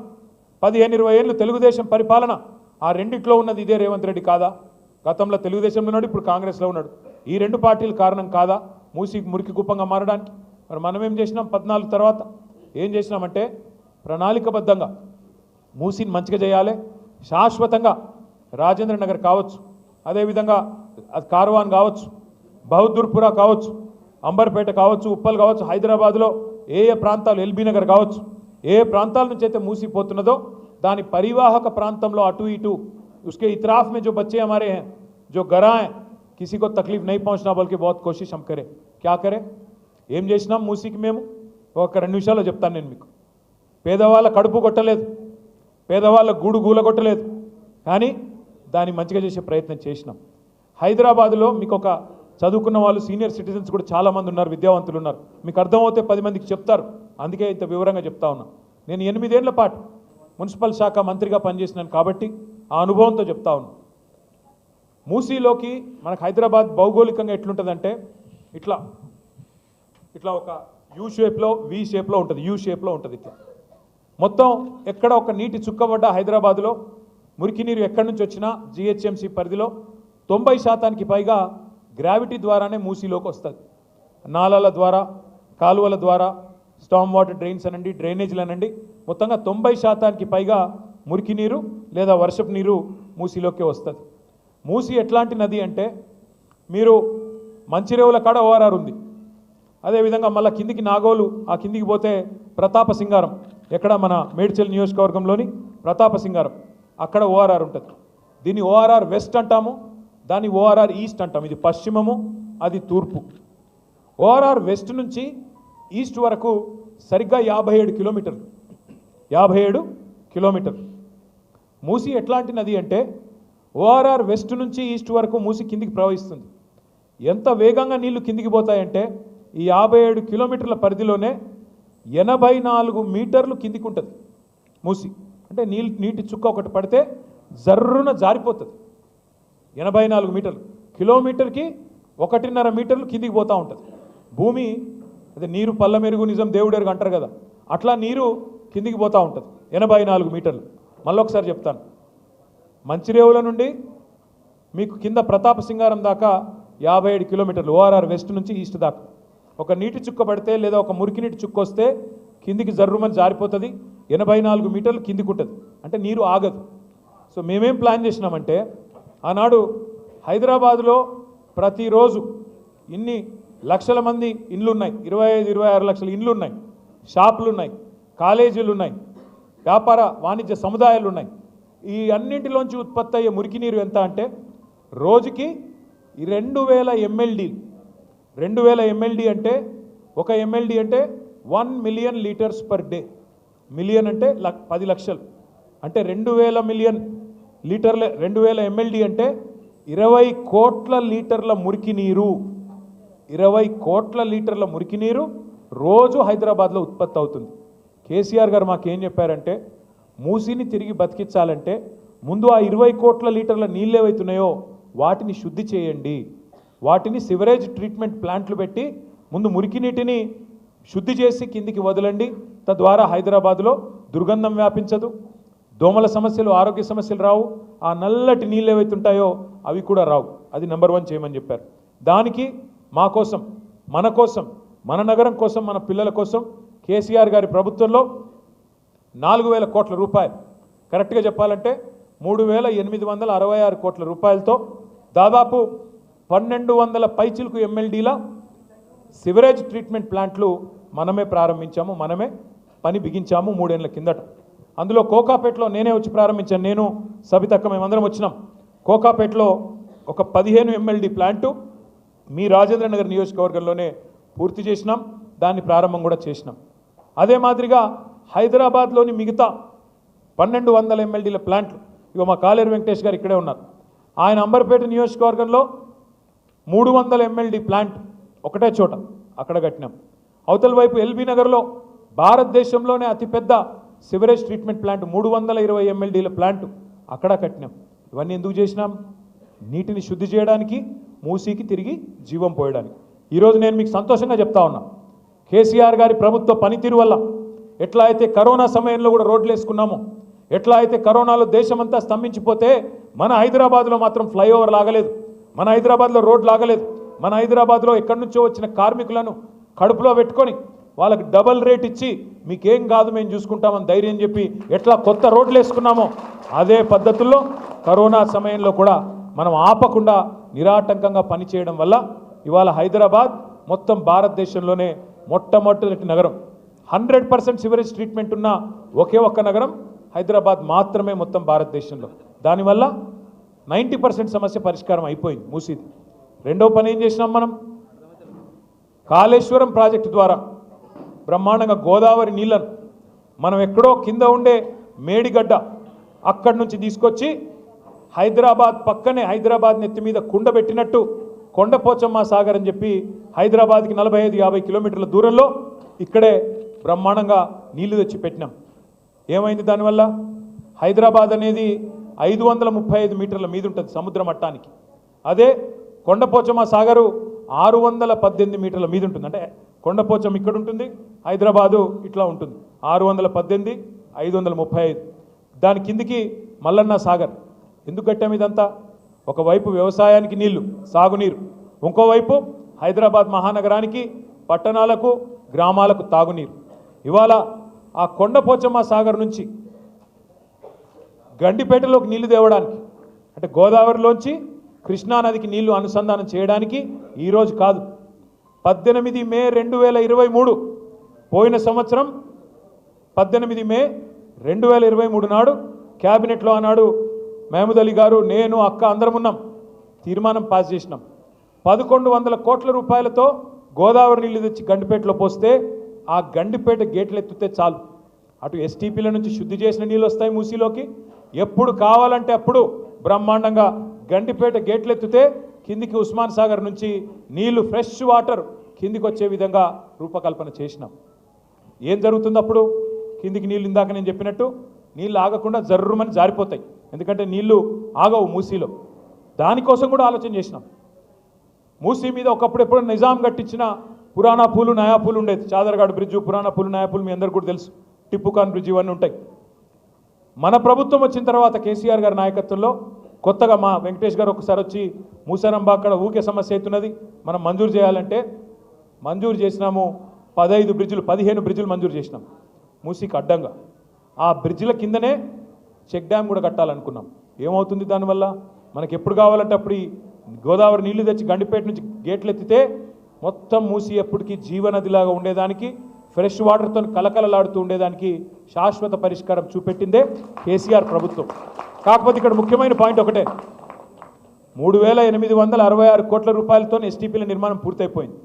15-20 ఏళ్ళు తెలుగుదేశం పరిపాలన, ఆ రెండిట్లో ఉన్నది ఇదే రేవంత్ రెడ్డి కాదా? గతంలో తెలుగుదేశంలో ఉన్నాడు, ఇప్పుడు కాంగ్రెస్లో ఉన్నాడు. ఈ 2 పార్టీలు కారణం కాదా మూసి మురికి కుప్పంగా మారడానికి? మరి మనం ఏం చేసినాం? 14 తర్వాత ఏం చేసినామంటే ప్రణాళికబద్ధంగా మూసిని మంచిగా చేయాలి, శాశ్వతంగా రాజేంద్ర నగర్ కావచ్చు, అదేవిధంగా కార్వాన్ కావచ్చు, బహదూర్పురా కావచ్చు, అంబర్పేట కావచ్చు, ఉప్పల్ కావచ్చు, హైదరాబాద్లో ఏ ప్రాంతాలు, ఎల్బీ నగర్ కావచ్చు, ఏ ప్రాంతాల నుంచి అయితే మూసిపోతున్నదో దాని పరివాహక ప్రాంతంలో అటు ఇటు उसके इतराफ में जो बच्चे हमारे हैं जो गरा हैं, किसी को तकलीफ नहीं पहुंचना बल्कि बहुत कोशिश हम करें. क्या करें? ఏం చేసినాం మూసికి మేము? ఒక 2 నిమిషాల్లో చెప్తాను నేను మీకు. పేదవాళ్ళ కడుపు కొట్టలేదు, పేదవాళ్ళ గూడు గూలగొట్టలేదు, కానీ దాన్ని మంచిగా చేసే ప్రయత్నం చేసినాం. హైదరాబాద్లో మీకు ఒక చదువుకున్న వాళ్ళు సీనియర్ సిటిజన్స్ కూడా చాలామంది ఉన్నారు, విద్యావంతులు ఉన్నారు. మీకు అర్థమవుతే 10 మందికి చెప్తారు, అందుకే ఇంత వివరంగా చెప్తా ఉన్నా. నేను 8 ఏళ్ల పాటు మున్సిపల్ శాఖ మంత్రిగా పనిచేసినాను కాబట్టి ఆ అనుభవంతో చెప్తా ఉన్నా. మూసీలోకి మనకు హైదరాబాద్ భౌగోళికంగా ఎట్లుంటుందంటే ఇట్లా ఇట్లా ఒక యూ షేప్లో, వి షేప్లో ఉంటుంది, యూ షేప్లో ఉంటుంది. ఇట్లా మొత్తం ఎక్కడ ఒక నీటి చుక్కబడ్డ హైదరాబాద్లో మురికి నీరు ఎక్కడి నుంచి వచ్చినా జిహెచ్ఎంసీ పరిధిలో 90% పైగా గ్రావిటీ ద్వారానే మూసీలోకి వస్తుంది. నాలాల ద్వారా, కాలువల ద్వారా, స్టామ్ వాటర్ డ్రైన్స్ అనండి, డ్రైనేజీలు అనండి, మొత్తంగా 90% పైగా మురికి నీరు లేదా వర్షపు నీరు మూసీలోకే వస్తుంది. మూసీ ఎట్లాంటి నది అంటే మీరు మంచిరేవుల కాడ ఓఆర్ఆర్ ఉంది, అదేవిధంగా మళ్ళీ కిందికి నాగోలు, ఆ కిందికి పోతే ప్రతాప సింగారం, ఎక్కడ మన మేడ్చల్ నియోజకవర్గంలోని ప్రతాప సింగారం, అక్కడ ఓఆర్ఆర్ ఉంటుంది. దీన్ని ఓఆర్ఆర్ వెస్ట్ అంటాము, దాన్ని ఓఆర్ఆర్ ఈస్ట్ అంటాము. ఇది పశ్చిమము, అది తూర్పు. ఓఆర్ఆర్ వెస్ట్ నుంచి ఈస్ట్ వరకు సరిగ్గా 57 కిలోమీటర్లు. 57 కిలోమీటర్లు. మూసీ ఎట్లాంటి నది అంటే ఓఆర్ఆర్ వెస్ట్ నుంచి ఈస్ట్ వరకు మూసీ కిందికి ప్రవహిస్తుంది. ఎంత వేగంగా నీళ్లు కిందికి పోతాయంటే ఈ 57 కిలోమీటర్ల పరిధిలోనే 84 మీటర్లు కిందికి ఉంటుంది మూసీ. అంటే నీటి చుక్క ఒకటి పడితే జర్రున జారిపోతుంది. 84 మీటర్లు, కిలోమీటర్కి 1.5 మీటర్లు కిందికి పోతూ ఉంటుంది భూమి. అదే నీరు పల్ల మెరుగు నిజం దేవుడెరుగు అంటారు కదా, అట్లా నీరు కిందికి పోతూ ఉంటుంది 84 మీటర్లు. మళ్ళీ ఒకసారి చెప్తాను, మంచిరేవుల నుండి మీకు కింద ప్రతాప సింగారం దాకా 57 కిలోమీటర్లు ఓఆర్ఆర్ వెస్ట్ నుంచి ఈస్ట్ దాకా. ఒక నీటి చుక్క పడితే లేదా ఒక మురికి నీటి చుక్క వస్తే కిందికి జర్రుమని జారిపోతుంది, 84 మీటర్లు కిందికి ఉంటుంది. అంటే నీరు ఆగదు. సో మేమేం ప్లాన్ చేసినామంటే ఆనాడు హైదరాబాద్లో ప్రతిరోజు ఇన్ని లక్షల మంది ఇండ్లు ఉన్నాయి, 25-26 లక్షల ఇండ్లు ఉన్నాయి, షాపులు ఉన్నాయి, కాలేజీలు ఉన్నాయి, వ్యాపార వాణిజ్య సముదాయాలు ఉన్నాయి. ఈ అన్నింటిలోంచి ఉత్పత్తి అయ్యే మురికి నీరు ఎంత అంటే రోజుకి 2000 MLD. 2000 MLD అంటే ఒక MLD అంటే 1 million litres per day. Million అంటే 10 లక్షలు, అంటే 2000 మిలియన్ లీటర్ల 2000 MLD అంటే 20 కోట్ల లీటర్ల మురికి నీరు. 20 కోట్ల లీటర్ల మురికి నీరు రోజు హైదరాబాద్లో ఉత్పత్తి అవుతుంది. కేసీఆర్ గారు మాకేం చెప్పారంటే మూసీని తిరిగి బతికించాలంటే ముందు ఆ 20 కోట్ల లీటర్ల నీళ్ళు ఏవైతున్నాయో వాటిని శుద్ధి చేయండి, వాటిని సివరేజ్ ట్రీట్మెంట్ ప్లాంట్లు పెట్టి ముందు మురికి నీటిని శుద్ధి చేసి కిందికి వదలండి. తద్వారా హైదరాబాద్లో దుర్గంధం వ్యాపించదు, దోమల సమస్యలు, ఆరోగ్య సమస్యలు రావు, ఆ నల్లటి నీళ్ళు ఏవైతుంటాయో అవి కూడా రావు. అది నెంబర్ 1 చేయమని చెప్పారు. దానికి మా కోసం, మన కోసం, మన నగరం కోసం, మన పిల్లల కోసం కేసీఆర్ గారి ప్రభుత్వంలో 4000 కోట్ల రూపాయలు, కరెక్ట్గా చెప్పాలంటే 3866 కోట్ల రూపాయలతో దాదాపు 1200 పైచిలకు MLDల సివరేజ్ ట్రీట్మెంట్ ప్లాంట్లు మనమే ప్రారంభించాము, మనమే పని బిగించాము 3 ఏళ్ల కిందట. అందులో కోకాపేటలో నేనే వచ్చి ప్రారంభించాను. నేను సబితక్క మేమందరం వచ్చినాం. కోకాపేటలో ఒక 15 MLD ప్లాంటు మీ రాజేంద్ర నగర్ నియోజకవర్గంలోనే పూర్తి చేసినాం. దాన్ని ప్రారంభం కూడా చేసినాం. అదే మాదిరిగా హైదరాబాద్లోని మిగతా 1200 MLDల ప్లాంట్లు ఇక మా కాలేరు వెంకటేష్ గారు ఇక్కడే ఉన్నారు. ఆయన అంబర్పేట నియోజకవర్గంలో 300 MLD ప్లాంట్ ఒకటే చోట అక్కడ కట్టినాం. అవతల వైపు ఎల్బీ నగర్లో భారతదేశంలోనే అతిపెద్ద సివరేజ్ ట్రీట్మెంట్ ప్లాంట్ 320 MLDల ప్లాంట్ అక్కడ కట్టినాం. ఇవన్నీ ఎందుకు చేసినాం? నీటిని శుద్ధి చేయడానికి, మూసీకి తిరిగి జీవం పోయడానికి. ఈరోజు నేను మీకు సంతోషంగా చెప్తా ఉన్నా, కేసీఆర్ గారి ప్రభుత్వ పనితీరు వల్ల ఎట్లా అయితే కరోనా సమయంలో కూడా రోడ్లు వేసుకున్నామో, ఎట్లా అయితే కరోనాలో దేశమంతా స్తంభించిపోతే మన హైదరాబాద్లో మాత్రం ఫ్లైఓవర్ లాగలేదు, మన హైదరాబాద్లో రోడ్ లాగలేదు. మన హైదరాబాద్లో ఎక్కడి నుంచో వచ్చిన కార్మికులను కడుపులో పెట్టుకొని వాళ్ళకి డబల్ రేట్ ఇచ్చి మీకేం కాదు మేము చూసుకుంటామని ధైర్యం చెప్పి ఎట్లా కొత్త రోడ్లు వేసుకున్నామో అదే పద్ధతుల్లో కరోనా సమయంలో కూడా మనం ఆపకుండా నిరాటంకంగా పనిచేయడం వల్ల ఇవాళ హైదరాబాద్ మొత్తం భారతదేశంలోనే మొట్టమొదటి నగరం. 100% సివరేజ్ ట్రీట్మెంట్ ఉన్న ఒకే ఒక్క నగరం హైదరాబాద్ మాత్రమే మొత్తం భారతదేశంలో. దానివల్ల 90% సమస్య పరిష్కారం అయిపోయింది మూసీది. రెండో పని ఏం చేసినాం మనం? కాళేశ్వరం ప్రాజెక్టు ద్వారా బ్రహ్మాండంగా గోదావరి నీళ్ళను మనం ఎక్కడో కింద ఉండే మేడిగడ్డ అక్కడి నుంచి తీసుకొచ్చి హైదరాబాద్ పక్కనే హైదరాబాద్ నెత్తి మీద కుండ పెట్టినట్టు కొండపోచమ్మ సాగర్ అని చెప్పి హైదరాబాద్కి 45-50 కిలోమీటర్ల దూరంలో ఇక్కడే బ్రహ్మాండంగా నీళ్లు తెచ్చి పెట్టినాం. ఏమైంది దానివల్ల? హైదరాబాద్ అనేది 535 మీటర్ల మీద ఉంటుంది సముద్ర మట్టానికి. అదే కొండపోచమ్మ సాగరు 618 మీటర్ల మీద ఉంటుంది. అంటే కొండపోచమ్మ ఇక్కడ ఉంటుంది, హైదరాబాదు ఇట్లా ఉంటుంది. 618, 535. దాని కిందికి మల్లన్న సాగర్. ఎందుకు కట్టాము ఇదంతా? ఒకవైపు వ్యవసాయానికి నీళ్లు, సాగునీరు, ఇంకోవైపు హైదరాబాద్ మహానగరానికి, పట్టణాలకు, గ్రామాలకు తాగునీరు. ఇవాళ ఆ కొండపోచమ్మ సాగర్ నుంచి గండిపేటలోకి నీళ్లు తేవడానికి, అంటే గోదావరిలోంచి కృష్ణానదికి నీళ్లు అనుసంధానం చేయడానికి ఈరోజు కాదు, 18 మే 2023 పోయిన సంవత్సరం 18 మే 2023 నాడు క్యాబినెట్లో ఆనాడు మహమూద్ అలీ గారు, నేను, అక్క అందరం ఉన్నాం. తీర్మానం పాస్ చేసినాం. 1100 కోట్ల రూపాయలతో గోదావరి నీళ్లు తెచ్చి గండిపేటలో పోస్తే ఆ గండిపేట గేట్లు ఎత్తితే చాలు, అటు ఎస్టీపీల నుంచి శుద్ధి చేసిన నీళ్ళు వస్తాయి మూసీలోకి. ఎప్పుడు కావాలంటే అప్పుడు బ్రహ్మాండంగా గండిపేట గేట్లు ఎత్తితే కిందికి ఉస్మాన్ సాగర్ నుంచి నీళ్లు, ఫ్రెష్ వాటర్ కిందికి వచ్చే విధంగా రూపకల్పన చేసినాం. ఏం జరుగుతుంది అప్పుడు? కిందికి నీళ్ళు ఇందాక నేను చెప్పినట్టు నీళ్ళు ఆగకుండా జర్రుమని జారిపోతాయి, ఎందుకంటే నీళ్లు ఆగవు మూసీలో. దానికోసం కూడా ఆలోచన చేసినాం. మూసీ మీద ఒకప్పుడు ఎప్పుడు నిజాం కట్టించిన పురాణా పూలు, నయా పూలు ఉండేది. చాదర్ఘాట్ బ్రిడ్జు, పురాణా పూలు, నయా పూలు మీ అందరికీ కూడా తెలుసు. టిప్పుకాన్ బ్రిడ్జ్ ఇవన్నీ ఉంటాయి. మన ప్రభుత్వం వచ్చిన తర్వాత కేసీఆర్ గారి నాయకత్వంలో కొత్తగా మా వెంకటేష్ గారు ఒకసారి వచ్చి మూసారంబా అక్కడ ఊకే సమస్య అవుతున్నది, మనం మంజూరు చేయాలంటే మంజూరు చేసినాము. 15 బ్రిడ్జులు, 15 బ్రిడ్జులు మంజూరు చేసినాం మూసీకి అడ్డంగా. ఆ బ్రిడ్జిల కిందనే చెక్ డ్యామ్ కూడా కట్టాలనుకున్నాం. ఏమవుతుంది దానివల్ల? మనకి ఎప్పుడు కావాలంటే అప్పుడు ఈ గోదావరి నీళ్లు తెచ్చి గండిపేట నుంచి గేట్లు ఎత్తితే మొత్తం మూసి ఎప్పటికీ జీవనదిలాగా ఉండేదానికి, ఫ్రెష్ వాటర్తో కలకలలాడుతూ ఉండేదానికి శాశ్వత పరిష్కారం చూపెట్టిందే కేసీఆర్ ప్రభుత్వం. కాకపోతే ఇక్కడ ముఖ్యమైన పాయింట్ ఒకటే, 3866 కోట్ల రూపాయలతో ఎస్టీపీల నిర్మాణం పూర్తయిపోయింది.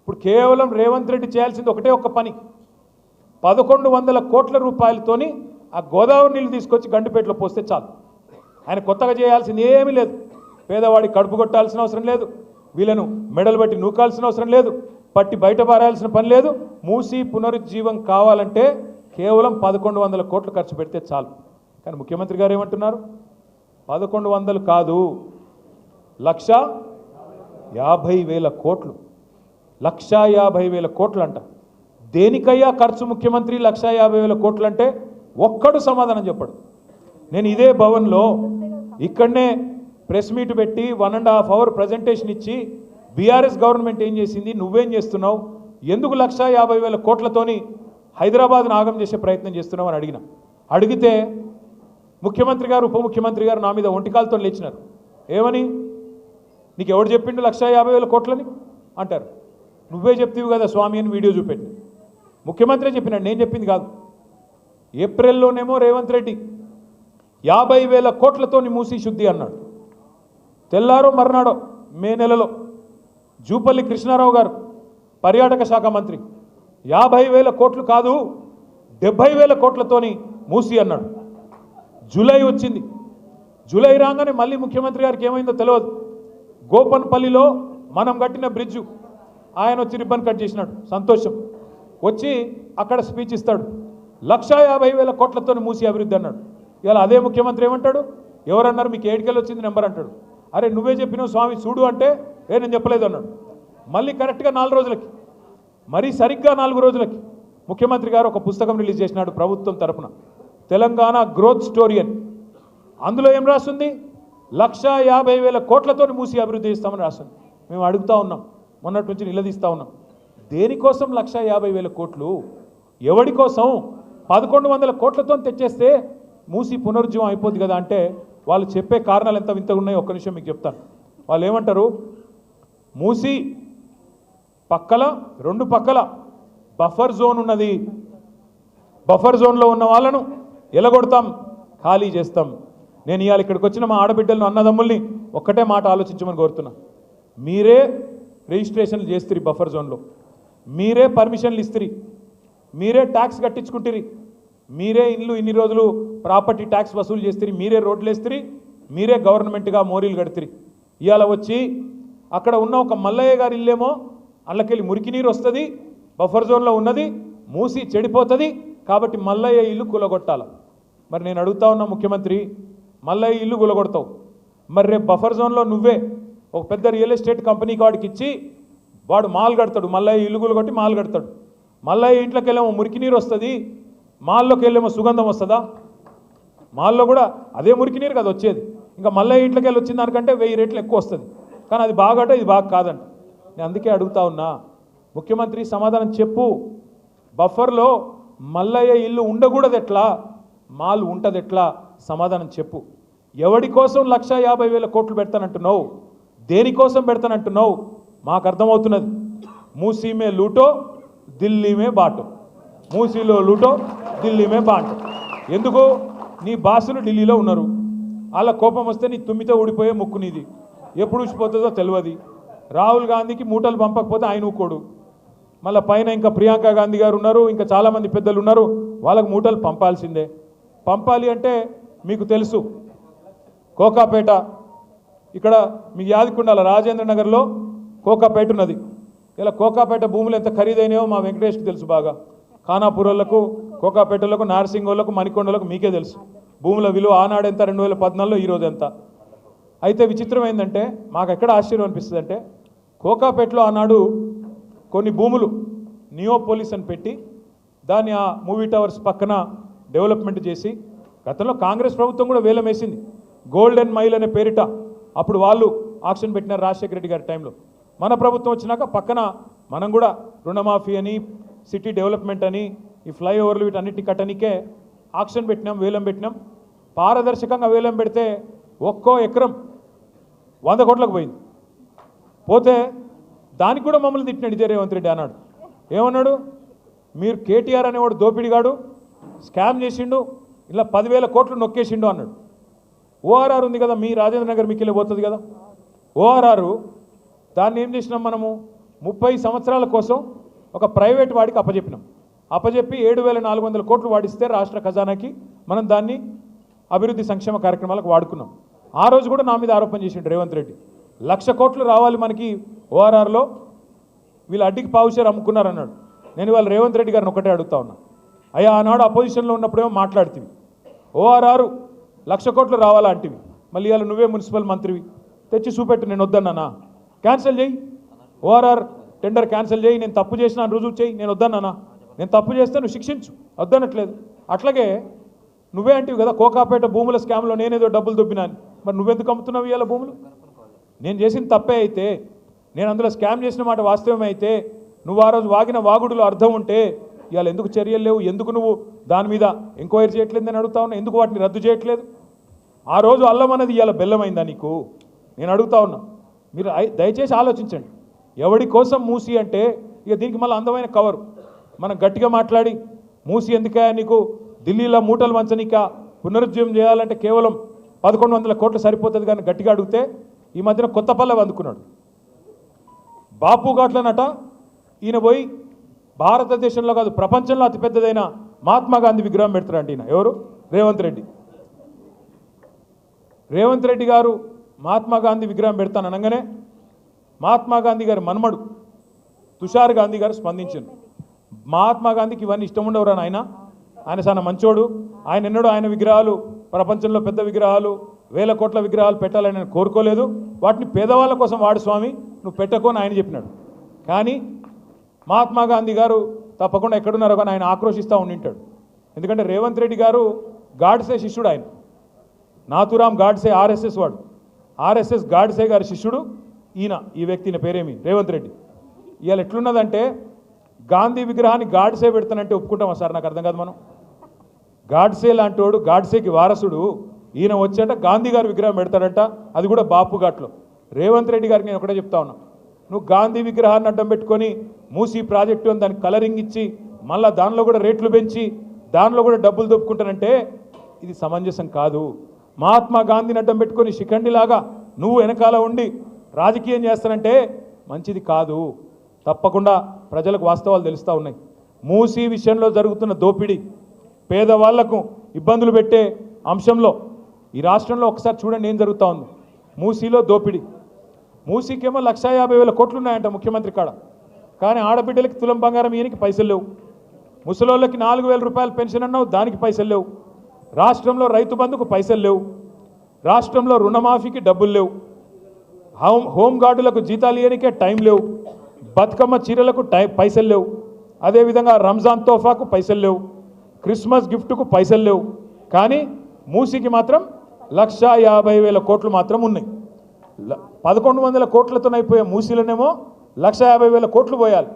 ఇప్పుడు కేవలం రేవంత్ రెడ్డి చేయాల్సింది ఒకటే ఒక్క పని, 1100 కోట్ల రూపాయలతోని ఆ గోదావరి నీళ్ళు తీసుకొచ్చి గండిపేటలో పోస్తే చాలు. ఆయన కొత్తగా చేయాల్సింది ఏమీ లేదు. పేదవాడి కడుపు కొట్టాల్సిన అవసరం లేదు, వీళ్ళను మెడలు బట్టి నూకాల్సిన అవసరం లేదు, పట్టి బయట పారాల్సిన పని లేదు. మూసి పునరుజ్జీవం కావాలంటే కేవలం 1100 కోట్లు ఖర్చు పెడితే చాలు. కానీ ముఖ్యమంత్రి గారు ఏమంటున్నారు? 1100 కాదు, 1,50,000 కోట్లు, 1,50,000 కోట్లు అంట. దేనికయ్యా ఖర్చు ముఖ్యమంత్రి 1,50,000 కోట్లు అంటే? ఒక్కడు సమాధానం చెప్పడు. నేను ఇదే భవన్లో ఇక్కడనే ప్రెస్ మీట్ పెట్టి 1.5 అవర్ ప్రజెంటేషన్ ఇచ్చి బీఆర్ఎస్ గవర్నమెంట్ ఏం చేసింది, నువ్వేం చేస్తున్నావు, ఎందుకు 1,50,000 కోట్లతోని హైదరాబాద్ను ఆగం చేసే ప్రయత్నం చేస్తున్నావు అని అడిగితే ముఖ్యమంత్రి గారు, ఉప ముఖ్యమంత్రి గారు నా మీద ఒంటికాలతో లేచినారు. ఏమని? నీకు ఎవడు చెప్పిండు 1,50,000 కోట్లని అంటారు. నువ్వే చెప్తీవి కదా స్వామి అని వీడియో చూపెట్టి. ముఖ్యమంత్రి చెప్పినాడు, నేను చెప్పింది కాదు. ఏప్రిల్లోనేమో రేవంత్ రెడ్డి 50,000 కోట్లతోని మూసి శుద్ధి అన్నాడు. తెల్లారో మర్నాడో మే నెలలో జూపల్లి కృష్ణారావు గారు పర్యాటక శాఖ మంత్రి 50,000 కోట్లు కాదు 70,000 కోట్లతోని మూసి అన్నాడు. జూలై వచ్చింది. జూలై రాగానే మళ్ళీ ముఖ్యమంత్రి గారికి ఏమైందో తెలియదు. గోపన్పల్లిలో మనం కట్టిన బ్రిడ్జు ఆయన వచ్చి రిబ్బన్ కట్ చేసినాడు, సంతోషం. వచ్చి అక్కడ స్పీచ్ ఇస్తాడు, 150,000 కోట్లతో మూసి అభివృద్ధి అన్నాడు. ఇవాళ అదే ముఖ్యమంత్రి ఏమంటాడు, ఎవరన్నారు మీకు ఏడికెళ్ళి వచ్చింది నెంబర్ అంటాడు. అరే నువ్వే చెప్పినావు స్వామి చూడు అంటే నేను చెప్పలేదు అన్నాడు. మళ్ళీ కరెక్ట్గా 4 రోజులకి, మరీ సరిగ్గా 4 రోజులకి ముఖ్యమంత్రి గారు ఒక పుస్తకం రిలీజ్ చేసినాడు ప్రభుత్వం తరఫున, తెలంగాణ గ్రోత్ స్టోరీ అని. అందులో ఏం రాస్తుంది, 150,000 కోట్లతో మూసి అభివృద్ధి చేస్తామని రాస్తుంది. మేము అడుగుతా ఉన్నాం, మొన్నటి నుంచి నిలదీస్తూ ఉన్నాం, దేనికోసం 150,000 కోట్లు, ఎవడి కోసం? 1,100 కోట్లతో తెచ్చేస్తే మూసి పునరుజ్జీవం అయిపోద్ది కదా అంటే వాళ్ళు చెప్పే కారణాలు ఎంత వింతగా ఉన్నాయో ఒక్క నిమిషం మీకు చెప్తాను. వాళ్ళు ఏమంటారు, మూసి పక్కల 2 పక్కల బఫర్ జోన్ ఉన్నది, బఫర్ జోన్లో ఉన్న వాళ్ళను ఎలగొడతాం, ఖాళీ చేస్తాం. నేను ఇవాళ ఇక్కడికి వచ్చిన మా ఆడబిడ్డలను అన్నదమ్ముల్ని ఒక్కటే మాట ఆలోచించమని కోరుతున్నా. మీరే రిజిస్ట్రేషన్లు చేస్తారు బఫర్ జోన్లో, మీరే పర్మిషన్లు ఇస్తారు, మీరే ట్యాక్స్ కట్టించుకుంటారు, మీరే ఇల్లు ఇన్ని రోజులు ప్రాపర్టీ ట్యాక్స్ వసూలు చేస్తారు, మీరే రోడ్లు వేస్తారు, మీరే గవర్నమెంట్గా మోరీలు కడతారు. ఇవాళ వచ్చి అక్కడ ఉన్న ఒక మల్లయ్య గారి ఇల్లేమో అల్లకెళ్ళి మురికి నీరు వస్తుంది, బఫర్ జోన్లో ఉన్నది, మూసి చెడిపోతుంది, కాబట్టి మల్లయ్య ఇల్లు కూలగొట్టాలి. మరి నేను అడుగుతా ఉన్నా ముఖ్యమంత్రి, మల్లయ్య ఇల్లు కూలగొడతావు, మరి రేపు బఫర్ జోన్లో నువ్వే ఒక పెద్ద రియల్ ఎస్టేట్ కంపెనీకి వాడికి ఇచ్చి వాడు మాల్ కడతాడు, మల్లయ్య ఇల్లు కూలగొట్టి మాల్ కడతాడు. మల్లయ్య ఇంట్లోకి వెళ్ళేమో మురికి నీరు వస్తుంది, మాల్లోకి వెళ్ళేమో సుగంధం వస్తుందా? మాల్లో కూడా అదే మురికి నీరు కదా వచ్చేది. ఇంకా మల్లయ్య ఇంట్లోకి వెళ్ళి వచ్చిన దానికంటే 1000 రెట్లు ఎక్కువ వస్తుంది. కానీ అది బాగట, ఇది బాగా కాదంట. నేను అందుకే అడుగుతా ఉన్నా, ముఖ్యమంత్రి సమాధానం చెప్పు. బఫర్లో మల్లయ్య ఇల్లు ఉండకూడదు ఎట్లా, మాల్ ఉంటుంది ఎట్లా? సమాధానం చెప్పు. ఎవడి కోసం 150,000 కోట్లు పెడతానంటున్నావు, దేనికోసం పెడతానంటున్నావు? మాకు అర్థమవుతున్నది. మూసీ మే లూటో ఢిల్లీ మే బాటో, మూసీలో లూటో ఢిల్లీ మే బాటో. ఎందుకు? నీ బాసులు ఢిల్లీలో ఉన్నారు, వాళ్ళ కోపం వస్తే నీ తుమ్మితో ఊడిపోయే ముక్కు నీది, ఎప్పుడు ఊసిపోతుందో తెలియదు. రాహుల్ గాంధీకి మూటలు పంపకపోతే ఆయన ఊకోడు, మళ్ళీ పైన ఇంకా ప్రియాంక గాంధీ గారు ఉన్నారు, ఇంకా చాలామంది పెద్దలు ఉన్నారు, వాళ్ళకు మూటలు పంపాల్సిందే. పంపాలి అంటే మీకు తెలుసు, కోకాపేట ఇక్కడ మీకు యాదికుండాల రాజేంద్ర నగర్లో కోకాపేట ఉన్నది. ఇలా కోకాపేట భూములు ఎంత ఖరీదైనాయో మా వెంకటేష్కి తెలుసు బాగా. ఖానాపూర్లకు, కోకాపేటలకు, నార్సింగోళ్లకు, మణికొండలకు మీకే తెలుసు. భూముల విలువ ఆనాడు ఎంత, 2014లో ఈరోజు ఎంత. అయితే విచిత్రం ఏంటంటే మాకు ఎక్కడ ఆశ్చర్యం అనిపిస్తుంది అంటే, కోకాపేటలో ఆనాడు కొన్ని భూములు నియోపోలిస్ అని పెట్టి దాన్ని ఆ మూవీ టవర్స్ పక్కన డెవలప్మెంట్ చేసి, గతంలో కాంగ్రెస్ ప్రభుత్వం కూడా వేలం వేసింది, గోల్డెన్ మైల్ అనే పేరిట. అప్పుడు వాళ్ళు ఆక్షన్ పెట్టినారు రాజశేఖర రెడ్డి గారి టైంలో. మన ప్రభుత్వం వచ్చినాక పక్కన మనం కూడా రుణమాఫీ అని, సిటీ డెవలప్మెంట్ అని, ఈ ఫ్లైఓవర్లు వీటన్నిటిని కట్టనికే ఆక్షన్ పెట్టినాం, వేలం పెట్టినాం. పారదర్శకంగా వేలం పెడితే ఒక్కో ఎకరం 100 కోట్లకు పోయింది. పోతే దానికి కూడా మమ్మల్ని తిట్టినాడు ఇదే రేవంత్ రెడ్డి. అన్నాడు, ఏమన్నాడు, మీరు కేటీఆర్ అనేవాడు దోపిడిగాడు, స్కామ్ చేసిండు, ఇలా 10,000 కోట్లు నొక్కేసిండు అన్నాడు. ఓఆర్ఆర్ ఉంది కదా, మీ రాజేంద్ర నగర్ మీకు వెళ్ళి పోతుంది కదా ఓఆర్ఆర్, దాన్ని ఏం చేసినాం మనము, 30 సంవత్సరాల కోసం ఒక ప్రైవేట్ వాడికి అప్పజెప్పినాం. అప్పజెప్పి 7,400 కోట్లు వాడిస్తే రాష్ట్ర ఖజానాకి మనం దాన్ని అభివృద్ధి సంక్షేమ కార్యక్రమాలకు వాడుకున్నాం. ఆ రోజు కూడా నా మీద ఆరోపణ చేసిండు రేవంత్ రెడ్డి, 1,00,000 కోట్లు రావాలి మనకి ఓఆర్ఆర్లో, వీళ్ళు అడ్డికి పావుషేరు అమ్ముకున్నారు అన్నాడు. నేను ఇవాళ రేవంత్ రెడ్డి గారిని ఒకటే అడుగుతా ఉన్నా, అయ్యా ఆనాడు అపోజిషన్లో ఉన్నప్పుడేమో మాట్లాడుతీవి, ఓఆర్ఆర్ 1,00,000 కోట్లు రావాలా అంటివి, మళ్ళీ ఇవాళ నువ్వే మున్సిపల్ మంత్రివి, తెచ్చి చూపెట్టు. నేను వద్దన్నానా? క్యాన్సిల్ చేయి, ఓఆర్ఆర్ టెండర్ క్యాన్సిల్ చేయి, నేను తప్పు చేసిన రుజువు చేయి. నేను వద్దన్నానా? నేను తప్పు చేస్తే నువ్వు శిక్షించు, వద్దనట్లేదు. అట్లాగే నువ్వే అంటివి కదా, కోకాపేట భూముల స్కామ్లో నేనేదో డబ్బులు దొబ్బినాను, మరి నువ్వెందుకు అమ్ముతున్నావు ఇవాళ భూములు? నేను చేసిన తప్పే అయితే, నేను అందులో స్కామ్ చేసిన మాట వాస్తవమే అయితే, నువ్వు ఆ రోజు వాగిన వాగుడులో అర్థం ఉంటే ఇవాళ ఎందుకు చర్యలు లేవు? ఎందుకు నువ్వు దాని మీద ఎంక్వైరీ చేయట్లేదని అడుగుతా ఉన్నా. ఎందుకు వాటిని రద్దు చేయట్లేదు? ఆ రోజు అల్లం అనేది ఇవాళ బెల్లమైందా నీకు? నేను అడుగుతా ఉన్నా. మీరు దయచేసి ఆలోచించండి. ఎవడి కోసం మూసి అంటే ఇక దీనికి మళ్ళీ అందమైన కవరు, మనం గట్టిగా మాట్లాడి మూసి ఎందుకే నీకు ఢిల్లీలో మూటలు వంచనీక పునరుజ్జీవం చేయాలంటే కేవలం 1100 కోట్లు సరిపోతుంది కానీ గట్టిగా అడిగితే ఈ మధ్యన కొత్త పల్లె అందుకున్నాడు. బాపు ఘాట్లనట ఈయన పోయి భారతదేశంలో కాదు ప్రపంచంలో అతిపెద్దదైన మహాత్మా గాంధీ విగ్రహం పెడతారంట. ఈయన ఎవరు? రేవంత్ రెడ్డి. రేవంత్ రెడ్డి గారు మహాత్మా గాంధీ విగ్రహం పెడతాను అనగానే మహాత్మా గాంధీ గారి మన్మడు తుషార్ గాంధీ గారు స్పందించారు. మహాత్మా గాంధీకి ఇవన్నీ ఇష్టం ఉండవురా ఆయన చాలా మంచోడు, ఆయన ఎన్నడూ ఆయన విగ్రహాలు ప్రపంచంలో పెద్ద విగ్రహాలు 1000 కోట్ల విగ్రహాలు పెట్టాలని నేను కోరుకోలేదు, వాటిని పేదవాళ్ళ కోసం వాడు స్వామి, నువ్వు పెట్టుకోని ఆయన చెప్పినాడు. కానీ మహాత్మా గాంధీ గారు తప్పకుండా ఎక్కడున్నారో కానీ ఆయన ఆక్రోషిస్తూ ఉండింటాడు. ఎందుకంటే రేవంత్ రెడ్డి గారు గాడ్సే శిష్యుడు, ఆయన నాథురామ్ గాడ్సే ఆర్ఎస్ఎస్ వాడు, ఆర్ఎస్ఎస్ గాడ్సే గారి శిష్యుడు ఈయన. ఈ వ్యక్తి పేరేమి? రేవంత్ రెడ్డి. ఇవాళ ఎట్లున్నదంటే గాంధీ విగ్రహాన్ని గాడ్సే పెడతానంటే ఒప్పుకుంటామా సార్? నాకు అర్థం కాదు. మనం గాడ్సే లాంటి వాడు, గాడ్సేకి వారసుడు ఈయన వచ్చేట గాంధీ గారి విగ్రహం పెడతాడంట, అది కూడా బాపు ఘాట్లో. రేవంత్ రెడ్డి గారికి నేను ఒకటే చెప్తా ఉన్నా, నువ్వు గాంధీ విగ్రహాన్ని అడ్డం పెట్టుకొని మూసీ ప్రాజెక్టు అని దానికి కలరింగ్ ఇచ్చి మళ్ళీ దానిలో కూడా రేట్లు పెంచి దానిలో కూడా డబ్బులు దొప్పుకుంటానంటే ఇది సమంజసం కాదు. మహాత్మా గాంధీని అడ్డం పెట్టుకొని శిఖండిలాగా నువ్వు వెనకాల ఉండి రాజకీయం చేస్తానంటే మంచిది కాదు. తప్పకుండా ప్రజలకు వాస్తవాలు తెలుస్తూ ఉన్నాయి. మూసీ విషయంలో జరుగుతున్న దోపిడీ, పేదవాళ్లకు ఇబ్బందులు పెట్టే అంశంలో ఈ రాష్ట్రంలో ఒకసారి చూడండి ఏం జరుగుతూ ఉంది. మూసీలో దోపిడీ, మూసీకేమో 1,50,000 కోట్లు ఉన్నాయంట ముఖ్యమంత్రి కాడ, కానీ ఆడబిడ్డలకి తులం బంగారం ఈయనకి పైసలు లేవు, ముసలోళ్ళకి 4,000 రూపాయలు పెన్షన్ అన్నావు దానికి పైసలు లేవు, రాష్ట్రంలో రైతు బంధుకు పైసలు లేవు, రాష్ట్రంలో రుణమాఫీకి డబ్బులు లేవు, హోంగార్డులకు జీతాలు ఇవ్వడానికే టైం లేవు, బతుకమ్మ చీరలకు పైసలు లేవు, అదేవిధంగా రంజాన్ తోఫాకు పైసలు లేవు, క్రిస్మస్ గిఫ్ట్కు పైసలు లేవు. కానీ మూసీకి మాత్రం 1,50,000 కోట్లు మాత్రం ఉన్నాయి. 1,100 కోట్లతో అయిపోయే మూసీలోనేమో 1,50,000 కోట్లు పోయాలి.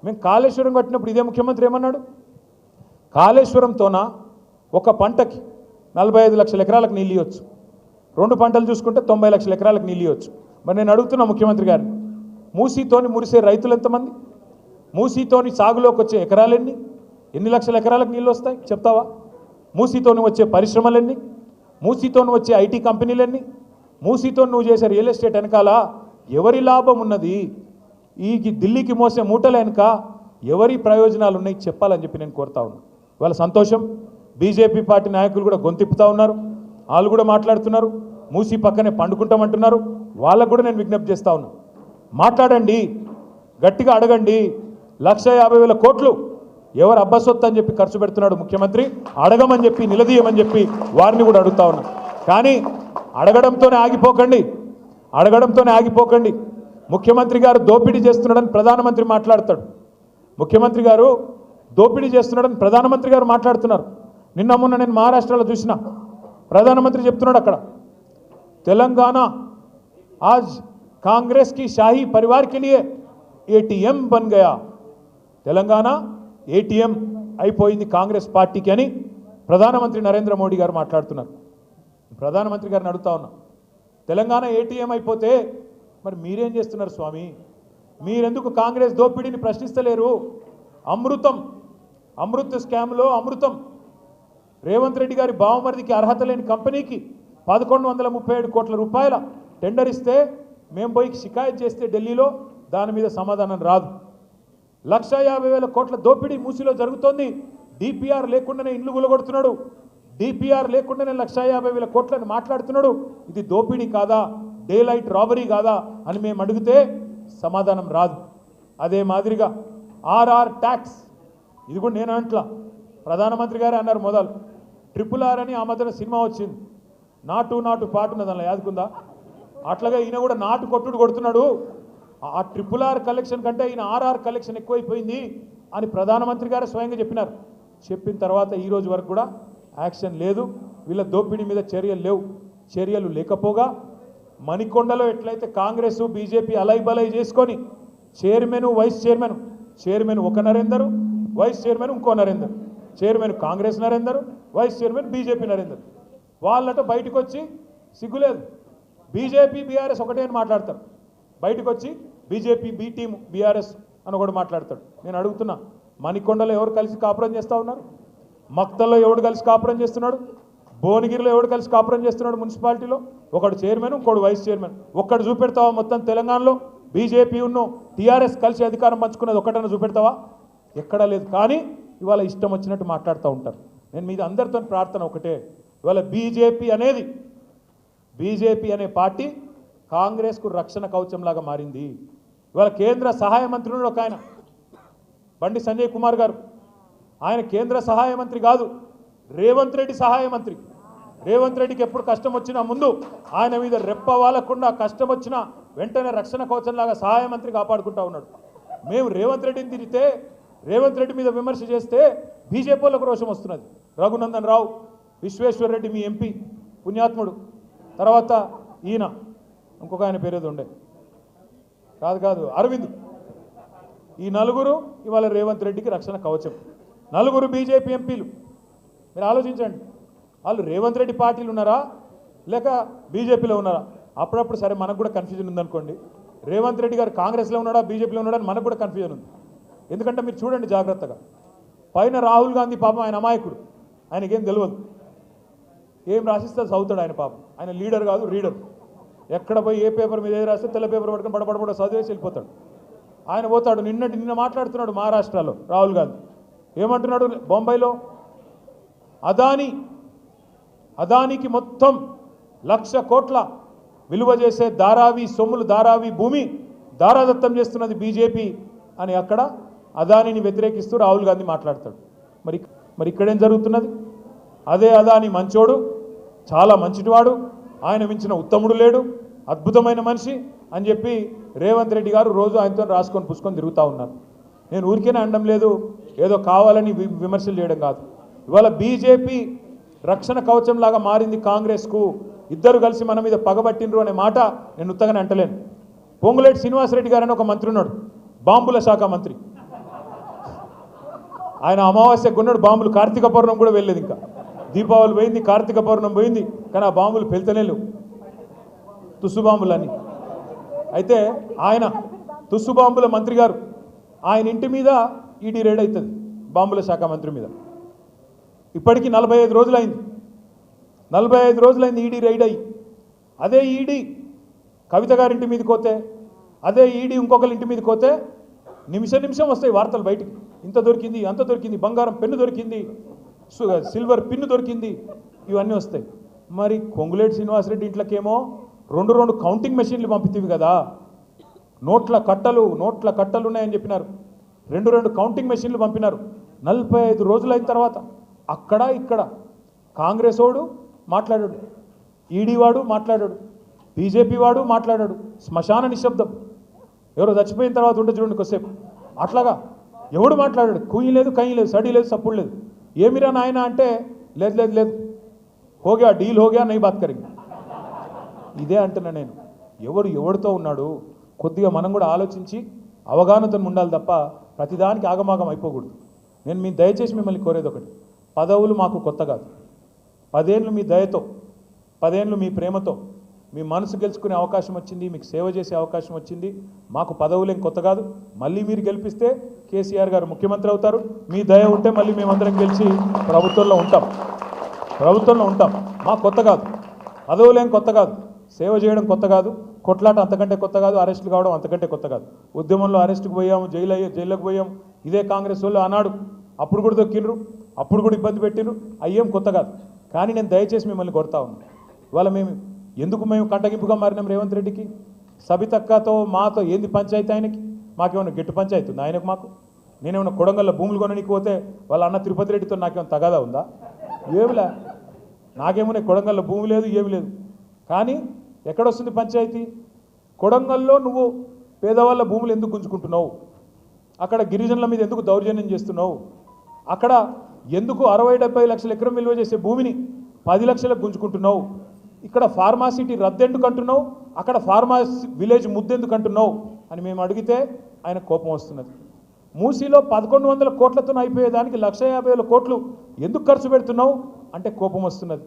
మేము కాళేశ్వరం కట్టినప్పుడు ఇదే ముఖ్యమంత్రి ఏమన్నాడు? కాళేశ్వరంతోన ఒక పంటకి 45 లక్షల ఎకరాలకు నీళ్ళు ఇవ్వచ్చు, 2 పంటలు చూసుకుంటే 90 లక్షల ఎకరాలకు నీళ్ళు ఇవ్వచ్చు. మరి నేను అడుగుతున్నా ముఖ్యమంత్రి గారిని, మూసీతోని మురిసే రైతులు ఎంతమంది? మూసీతోని సాగులోకి వచ్చే ఎకరాలెన్ని? ఎన్ని లక్షల ఎకరాలకు నీళ్ళు వస్తాయి చెప్తావా? మూసీతోని వచ్చే పరిశ్రమలెన్ని? మూసీతోని వచ్చే ఐటీ కంపెనీలన్నీ? మూసీతో నువ్వు చేసే రియల్ ఎస్టేట్ వెనకాల ఎవరి లాభం ఉన్నది? ఈ ఢిల్లీకి మోసే మూటల వెనుక ఎవరి ప్రయోజనాలు ఉన్నాయి చెప్పాలని చెప్పి నేను కోరుతా ఉన్నాను. వాళ్ళ సంతోషం, బీజేపీ పార్టీ నాయకులు కూడా గొంతిప్పుతూ ఉన్నారు, వాళ్ళు కూడా మాట్లాడుతున్నారు, మూసీ పక్కనే పండుకుంటామంటున్నారు. వాళ్ళకు కూడా నేను విజ్ఞప్తి చేస్తూ ఉన్నాను, మాట్లాడండి, గట్టిగా అడగండి. 1,50,000 కోట్లు ఎవరు అబ్బసొత్తు అని చెప్పి ఖర్చు పెడుతున్నాడు ముఖ్యమంత్రి, అడగమని చెప్పి నిలదీయమని చెప్పి వారిని కూడా అడుగుతా ఉన్నా. కానీ అడగడంతోనే ఆగిపోకండి. ముఖ్యమంత్రి గారు దోపిడీ చేస్తున్నాడని ప్రధానమంత్రి మాట్లాడతాడు, ముఖ్యమంత్రి గారు దోపిడీ చేస్తున్నాడని ప్రధానమంత్రి గారు మాట్లాడుతున్నారు. నిన్న మొన్న నేను మహారాష్ట్రలో చూసిన ప్రధానమంత్రి చెప్తున్నాడు, అక్కడ తెలంగాణ ఆజ్ కాంగ్రెస్ కి షాహీ పరివార్ కే లియే ఏటీఎం బన్ గయా, తెలంగాణ ఏటీఎం అయిపోయింది కాంగ్రెస్ పార్టీకి అని ప్రధానమంత్రి నరేంద్ర మోడీ గారు మాట్లాడుతున్నారు. ప్రధానమంత్రి గారిని అడుగుతా ఉన్నా, తెలంగాణ ఏటీఎం అయిపోతే మరి మీరేం చేస్తున్నారు స్వామి? మీరెందుకు కాంగ్రెస్ దోపిడీని ప్రశ్నిస్తలేరు? అమృత్ స్కామ్లో అమృతం రేవంత్ రెడ్డి గారి బావమరిదికి అర్హత లేని కంపెనీకి 1,137 కోట్ల రూపాయల టెండర్ ఇస్తే మేము పోయి షికాయత్ చేస్తే ఢిల్లీలో దాని మీద సమాధానం రాదు. 1,50,000 కోట్ల దోపిడీ మూసీలో జరుగుతోంది. డిపిఆర్ లేకుండానే ఇండ్లు గులగొడుతున్నాడు, డిపిఆర్ లేకుండానే 1,50,000 కోట్లని మాట్లాడుతున్నాడు. ఇది దోపిడీ కాదా, డే లైట్ రాబరీ కాదా అని మేము అడిగితే సమాధానం రాదు. అదే మాదిరిగా ఆర్ఆర్ ట్యాక్స్, ఇది కూడా నేను అంట్లా, ప్రధానమంత్రి గారే అన్నారు మొదలు. RRR అని ఆ మధ్యన సినిమా వచ్చింది, నాటు పాటున్న దానిలో యాదుకుందా? అట్లాగా ఈయన కూడా నాటు కొట్టుడు కొడుతున్నాడు. ఆ RRR కలెక్షన్ కంటే ఈయన ఆర్ఆర్ కలెక్షన్ ఎక్కువైపోయింది అని ప్రధానమంత్రి గారు స్వయంగా చెప్పినారు. చెప్పిన తర్వాత ఈ రోజు వరకు కూడా యాక్షన్ లేదు, వీళ్ళ దోపిడీ మీద చర్యలు లేవు. చర్యలు లేకపోగా మణికొండలో ఎట్లయితే కాంగ్రెస్ బీజేపీ అలైబలై చేసుకొని చైర్మన్ వైస్ చైర్మన్ ఒక నరేందర్, వైస్ చైర్మన్ ఇంకో Narender, chairman Congress Narender, vice chairman BJP Narender, వాళ్ళట బయటకు వచ్చి సిగ్గులేదు, బీజేపీ బీఆర్ఎస్ ఒకటే అని మాట్లాడతారు, బయటకు వచ్చి బీజేపీ బీ టీం బీఆర్ఎస్ అని ఒకటి మాట్లాడతాడు. నేను అడుగుతున్నా, మణికొండలో ఎవరు కలిసి కాపురం చేస్తూ ఉన్నారు? మక్తల్లో ఎవడు కలిసి కాపురం చేస్తున్నాడు? భువనగిరిలో ఎవడు కలిసి కాపురం చేస్తున్నాడు? మున్సిపాలిటీలో ఒకడు చైర్మన్, ఇంకోడు వైస్ చైర్మన్. ఒక్కడు చూపెడతావా? మొత్తం తెలంగాణలో బీజేపీ ఉన్ను టీఆర్ఎస్ కలిసి అధికారం పంచుకున్నది ఒక్కటన్నా చూపెడతావా? ఎక్కడా లేదు. కానీ ఇవాళ ఇష్టం వచ్చినట్టు మాట్లాడుతూ ఉంటారు. నేను మీద అందరితో ప్రార్థన ఒకటే, ఇవాళ బీజేపీ అనే పార్టీ కాంగ్రెస్కు రక్షణ కవచంలాగా మారింది. ఇవాళ కేంద్ర సహాయ మంత్రి ఉన్నాడు ఒక ఆయన, బండి సంజయ్ కుమార్ గారు. ఆయన కేంద్ర సహాయ మంత్రి కాదు, రేవంత్ రెడ్డి సహాయ మంత్రి. రేవంత్ రెడ్డికి ఎప్పుడు కష్టం వచ్చినా ముందు ఆయన మీద రెప్ప వాలకుండా, కష్టం వచ్చినా వెంటనే రక్షణ కవచంలాగా సహాయ మంత్రి కాపాడుకుంటా ఉన్నాడు. మేము రేవంత్ రెడ్డిని తిరిగితే, రేవంత్ రెడ్డి మీద విమర్శ చేస్తే బీజేపీలకు రోషం వస్తున్నది. రఘునందన్ రావు, విశ్వేశ్వర్ రెడ్డి మీ ఎంపీ పుణ్యాత్ముడు, తర్వాత ఈయన ఇంకొక ఆయన పేరేదో ఉండే, కాదు అరవింద్. ఈ నలుగురు ఇవాళ రేవంత్ రెడ్డికి రక్షణ కవచం. నలుగురు బీజేపీ ఎంపీలు. మీరు ఆలోచించండి, వాళ్ళు రేవంత్ రెడ్డి పార్టీలు ఉన్నారా లేక బీజేపీలో ఉన్నారా? అప్పుడప్పుడు సరే మనకు కూడా కన్ఫ్యూజన్ ఉందనుకోండి, రేవంత్ రెడ్డి గారు కాంగ్రెస్లో ఉన్నాడా బీజేపీలో ఉన్నాడా అని మనకు కూడా కన్ఫ్యూజన్ ఉంది. ఎందుకంటే మీరు చూడండి జాగ్రత్తగా, పైన రాహుల్ గాంధీ పాపం ఆయన అమాయకుడు, ఆయనకేం తెలియదు, ఏం రాసిస్తే చదువుతాడు ఆయన పాపం. ఆయన లీడర్ కాదు, రీడర్. ఎక్కడ పోయి ఏ పేపర్ మీద ఏది రాస్తే తెల్ల పేపర్ పట్టుకొని బడబడ చదివేసి వెళ్ళిపోతాడు. ఆయన పోతాడు. నిన్న మాట్లాడుతున్నాడు మహారాష్ట్రలో రాహుల్ గాంధీ. ఏమంటున్నాడు? బొంబాయిలో అదానికి మొత్తం 1,00,000 కోట్ల విలువ చేసే ధారావి భూమి దారాదత్తం చేస్తున్నది బీజేపీ అని అక్కడ అదానిని వ్యతిరేకిస్తూ రాహుల్ గాంధీ మాట్లాడతాడు. మరి ఇక్కడేం జరుగుతున్నది? అదే అదాని మంచోడు, చాలా మంచిటివాడు, ఆయన మించిన ఉత్తముడు లేడు, అద్భుతమైన మనిషి అని చెప్పి రేవంత్ రెడ్డి గారు రోజు ఆయనతో రాసుకొని పుసుకొని తిరుగుతూ ఉన్నారు. నేను ఊరికేనే అనడం లేదు, ఏదో కావాలని విమర్శలు చేయడం కాదు. ఇవాళ బీజేపీ రక్షణ కవచంలాగా మారింది కాంగ్రెస్కు. ఇద్దరు కలిసి మన మీద పగబట్టిండ్రు అనే మాట నేను ఉత్తగానే అంటలేను. పొంగులేటి శ్రీనివాసరెడ్డి గారు అని ఒక మంత్రి ఉన్నాడు, బాంబుల శాఖ మంత్రి. ఆయన అమావాస్య కొన్నాడు బాంబులు. కార్తీక పౌర్ణం కూడా వెళ్ళలేదు, ఇంకా దీపావళి పోయింది, కార్తీక పౌర్ణం పోయింది, కానీ ఆ బాంబులు పెళ్తనే లేవు, తుస్సు బాంబులని. అయితే ఆయన తుస్సు బాంబుల మంత్రి గారు, ఆయన ఇంటి మీద ఈడీ రైడ్ అవుతుంది, బాంబుల శాఖ మంత్రి మీద. ఇప్పటికీ 45 రోజులైంది. 45 రోజులైంది ఈడీ రైడ్ అయ్యి. అదే ఈడీ కవిత గారింటి మీదకి పోతే, అదే ఈడీ ఇంకొకరి ఇంటి మీదకి పోతే నిమిషం వస్తాయి వార్తలు బయటికి. ఇంత దొరికింది, అంత దొరికింది, బంగారం పెన్ను దొరికింది, సిల్వర్ పిన్ను దొరికింది, ఇవన్నీ వస్తాయి. మరి పొంగులేటి శ్రీనివాసరెడ్డి ఇంట్లోకేమో 2 కౌంటింగ్ మెషిన్లు పంపితేవి కదా, నోట్ల కట్టలు ఉన్నాయని చెప్పినారు. 2 కౌంటింగ్ మెషిన్లు పంపినారు. 45 రోజులైన తర్వాత అక్కడ ఇక్కడ కాంగ్రెస్ వాడు మాట్లాడాడు, ఈడీ వాడు మాట్లాడాడు, బీజేపీ వాడు మాట్లాడాడు. శ్మశాన నిశ్శబ్దం. ఎవరో చచ్చిపోయిన తర్వాత ఉంటే చూడండి కొద్దిసేపు, అట్లాగా ఎవడు మాట్లాడాడు. కుయ్యి లేదు, కయ్యి లేదు, సడి లేదు, సప్పుడు లేదు. ఏమిరా నాయన అంటే లేదు హోగా డీల్ హోగా నై బాత్ కరింగ్. ఇదే అంటున్నా నేను. ఎవరితో ఉన్నాడు కొద్దిగా మనం కూడా ఆలోచించి అవగాహనతో ఉండాలి తప్ప ప్రతిదానికి ఆగమాగం అయిపోకూడదు. నేను దయచేసి మిమ్మల్ని కోరేది ఒకటి, పదవులు మాకు కొత్త కాదు. 10 ఏళ్ళు మీ దయతో, 10 ఏళ్ళు మీ ప్రేమతో మీ మనసు గెలుచుకునే అవకాశం వచ్చింది, మీకు సేవ చేసే అవకాశం వచ్చింది. మాకు పదవులేం కొత్త కాదు. మళ్ళీ మీరు గెలిపిస్తే కేసీఆర్ గారు ముఖ్యమంత్రి అవుతారు. మీ దయ ఉంటే మళ్ళీ మేమందరం గెలిచి ప్రభుత్వంలో ఉంటాం. మాకు కొత్త కాదు, పదవులేం కొత్త కాదు, సేవ చేయడం కొత్త కాదు, కొట్లాట అంతకంటే కొత్త కాదు, అరెస్టులు కావడం అంతకంటే కొత్త కాదు. ఉద్యమంలో అరెస్టుకు పోయాము, జైల్లోకి పోయాము. ఇదే కాంగ్రెస్ వాళ్ళు ఆనాడు అప్పుడు కూడా దొక్కిండ్రు, అప్పుడు కూడా ఇబ్బంది పెట్టిండ్రు. అయ్యేం కొత్త కాదు. కానీ నేను దయచేసి మిమ్మల్ని కొడతా ఉన్నాను. ఇవాళ మేము కంటగింపుగా మారినాం రేవంత్ రెడ్డికి. సబితక్కతో మాతో ఏంది పంచాయతీ? ఆయనకి మాకేమైనా గెట్టు పంచాయతీ ఉందా? ఆయనకు మాకు? నేనేమైనా కొడంగల్లో భూములు కొనడానికి పోతే వాళ్ళ అన్న తిరుపతి రెడ్డితో నాకేమైనా తగాదా ఉందా? ఏమిలే, నాకేమైనా కొడంగల్లో భూమి లేదు, ఏమి లేదు. కానీ ఎక్కడొస్తుంది పంచాయతీ? కొడంగల్లో నువ్వు పేదవాళ్ళ భూములు ఎందుకు గుంజుకుంటున్నావు? అక్కడ గిరిజనుల మీద ఎందుకు దౌర్జన్యం చేస్తున్నావు? అక్కడ ఎందుకు 60-70 లక్షల ఎకరం విలువ చేసే భూమిని 10 లక్షలకు గుంజుకుంటున్నావు? ఇక్కడ ఫార్మాసిటీ రద్దెందుకు అంటున్నావు? అక్కడ ఫార్మాసి విలేజ్ ముద్దెందుకు అంటున్నావు అని మేము అడిగితే ఆయన కోపం వస్తున్నది. మూసీలో 1100 కోట్లతో అయిపోయేదానికి 1,50,000 కోట్లు ఎందుకు ఖర్చు పెడుతున్నావు అంటే కోపం వస్తున్నది.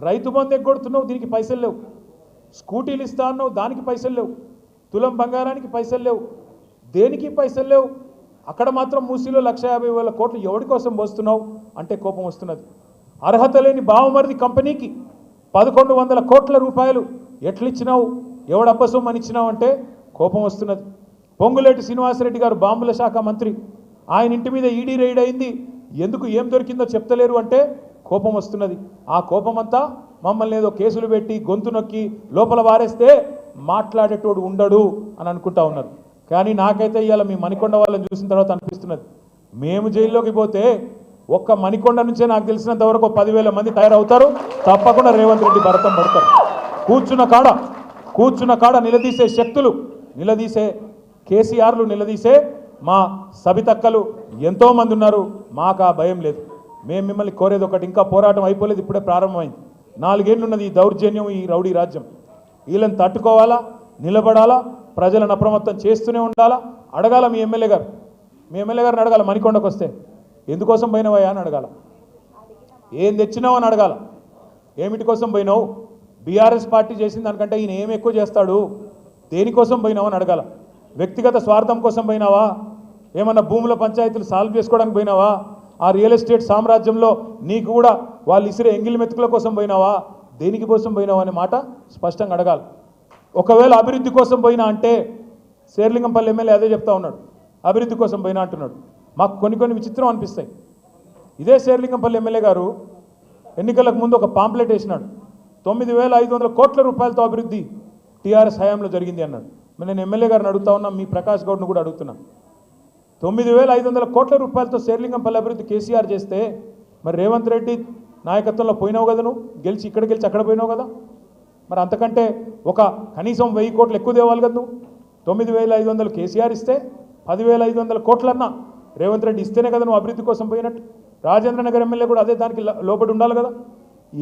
రైతు బంధు ఎగ్గొడుతున్నావు, దీనికి పైసలు లేవు. స్కూటీలు ఇస్తా అన్నావు, దానికి పైసలు లేవు. తులం బంగారానికి పైసలు లేవు, దేనికి పైసలు లేవు. అక్కడ మాత్రం మూసీలో 1,50,000 కోట్లు ఎవడి కోసం పోస్తున్నావు అంటే కోపం వస్తున్నది. అర్హత లేని బావమరిది కంపెనీకి 1,100 కోట్ల రూపాయలు ఎట్లిచ్చినావు, ఎవడు అప్పసొమ్మని ఇచ్చినావు అంటే కోపం వస్తున్నది. పొంగులేటి శ్రీనివాసరెడ్డి గారు బాంబుల శాఖ మంత్రి, ఆయన ఇంటి మీద ఈడీ రైడ్ అయింది, ఎందుకు ఏం దొరికిందో చెప్తలేరు అంటే కోపం వస్తున్నది. ఆ కోపమంతా మమ్మల్ని ఏదో కేసులు పెట్టి గొంతు నొక్కి లోపల వారేస్తే మాట్లాడేటోడు ఉండడు అని అనుకుంటా ఉన్నారు. కానీ నాకైతే ఇవాళ మీ మణికొండ వాళ్ళని చూసిన తర్వాత అనిపిస్తున్నది, మేము జైల్లోకి పోతే ఒక్క మణికొండ నుంచే నాకు తెలిసినంత వరకు 10,000 మంది తయారవుతారు, తప్పకుండా రేవంత్ రెడ్డి భరతం పడతారు. కూర్చున్న కాడ నిలదీసే శక్తులు, నిలదీసే కేసీఆర్లు, నిలదీసే మా సబితక్కలు ఎంతోమంది ఉన్నారు. మాకు ఆ భయం లేదు. మేము మిమ్మల్ని కోరేది ఒకటి, ఇంకా పోరాటం అయిపోలేదు, ఇప్పుడే ప్రారంభమైంది. 4 ఏళ్ళు ఉన్నది ఈ దౌర్జన్యం, ఈ రౌడీ రాజ్యం. వీళ్ళని తట్టుకోవాలా, నిలబడాలా, ప్రజలను అప్రమత్తం చేస్తూనే ఉండాలా. అడగాల మీ ఎమ్మెల్యే గారిని అడగాల, మణికొండకు వస్తే ఎందుకోసం పోయినవయ్యా అని అడగాల, ఏం తెచ్చినావు అని అడగాల, ఏమిటి కోసం పోయినావు, బీఆర్ఎస్ పార్టీ చేసిన దానికంటే ఈయన ఏం ఎక్కువ చేస్తాడు, దేనికోసం పోయినావు అని అడగాల. వ్యక్తిగత స్వార్థం కోసం పోయినావా, ఏమన్నా భూముల పంచాయతీలు సాల్వ్ చేసుకోవడానికి పోయినావా, ఆ రియల్ ఎస్టేట్ సామ్రాజ్యంలో నీకు కూడా వాళ్ళు ఇసిరే ఎంగిలి మెతుకుల కోసం పోయినావా, దేనికి కోసం పోయినావా అనే మాట స్పష్టంగా అడగాలి. ఒకవేళ అభివృద్ధి కోసం పోయినా అంటే శేర్లింగంపల్లి ఎమ్మెల్యే అదే చెప్తా ఉన్నాడు, అభివృద్ధి కోసం పోయినా అంటున్నాడు. మాకు కొన్ని విచిత్రం అనిపిస్తాయి. ఇదే శేర్లింగంపల్లి ఎమ్మెల్యే గారు ఎన్నికలకు ముందు ఒక పాంప్లెట్ వేసినాడు, 9,500 కోట్ల రూపాయలతో అభివృద్ధి టీఆర్ఎస్ హయాంలో జరిగింది అన్నాడు. మరి నేను ఎమ్మెల్యే గారిని అడుగుతా ఉన్నా, మీ ప్రకాష్ గౌడ్ను కూడా అడుగుతున్నా, 9,500 కోట్ల రూపాయలతో శేర్లింగంపల్లి అభివృద్ధి కేసీఆర్ చేస్తే మరి రేవంత్ రెడ్డి నాయకత్వంలో పోయినావు కదా, నువ్వు గెలిచి ఇక్కడ గెలిచి అక్కడ పోయినావు కదా, మరి అంతకంటే ఒక కనీసం 1000 కోట్లు ఎక్కువ తేవాలి కదా నువ్వు. 9,500 కేసీఆర్ ఇస్తే 10,500 కోట్లన్నా రేవంత్ రెడ్డి ఇస్తేనే కదా నువ్వు అభివృద్ధి కోసం పోయినట్టు. రాజేంద్ర నగర్ ఎమ్మెల్యే కూడా అదే దానికి లోబడి ఉండాలి కదా.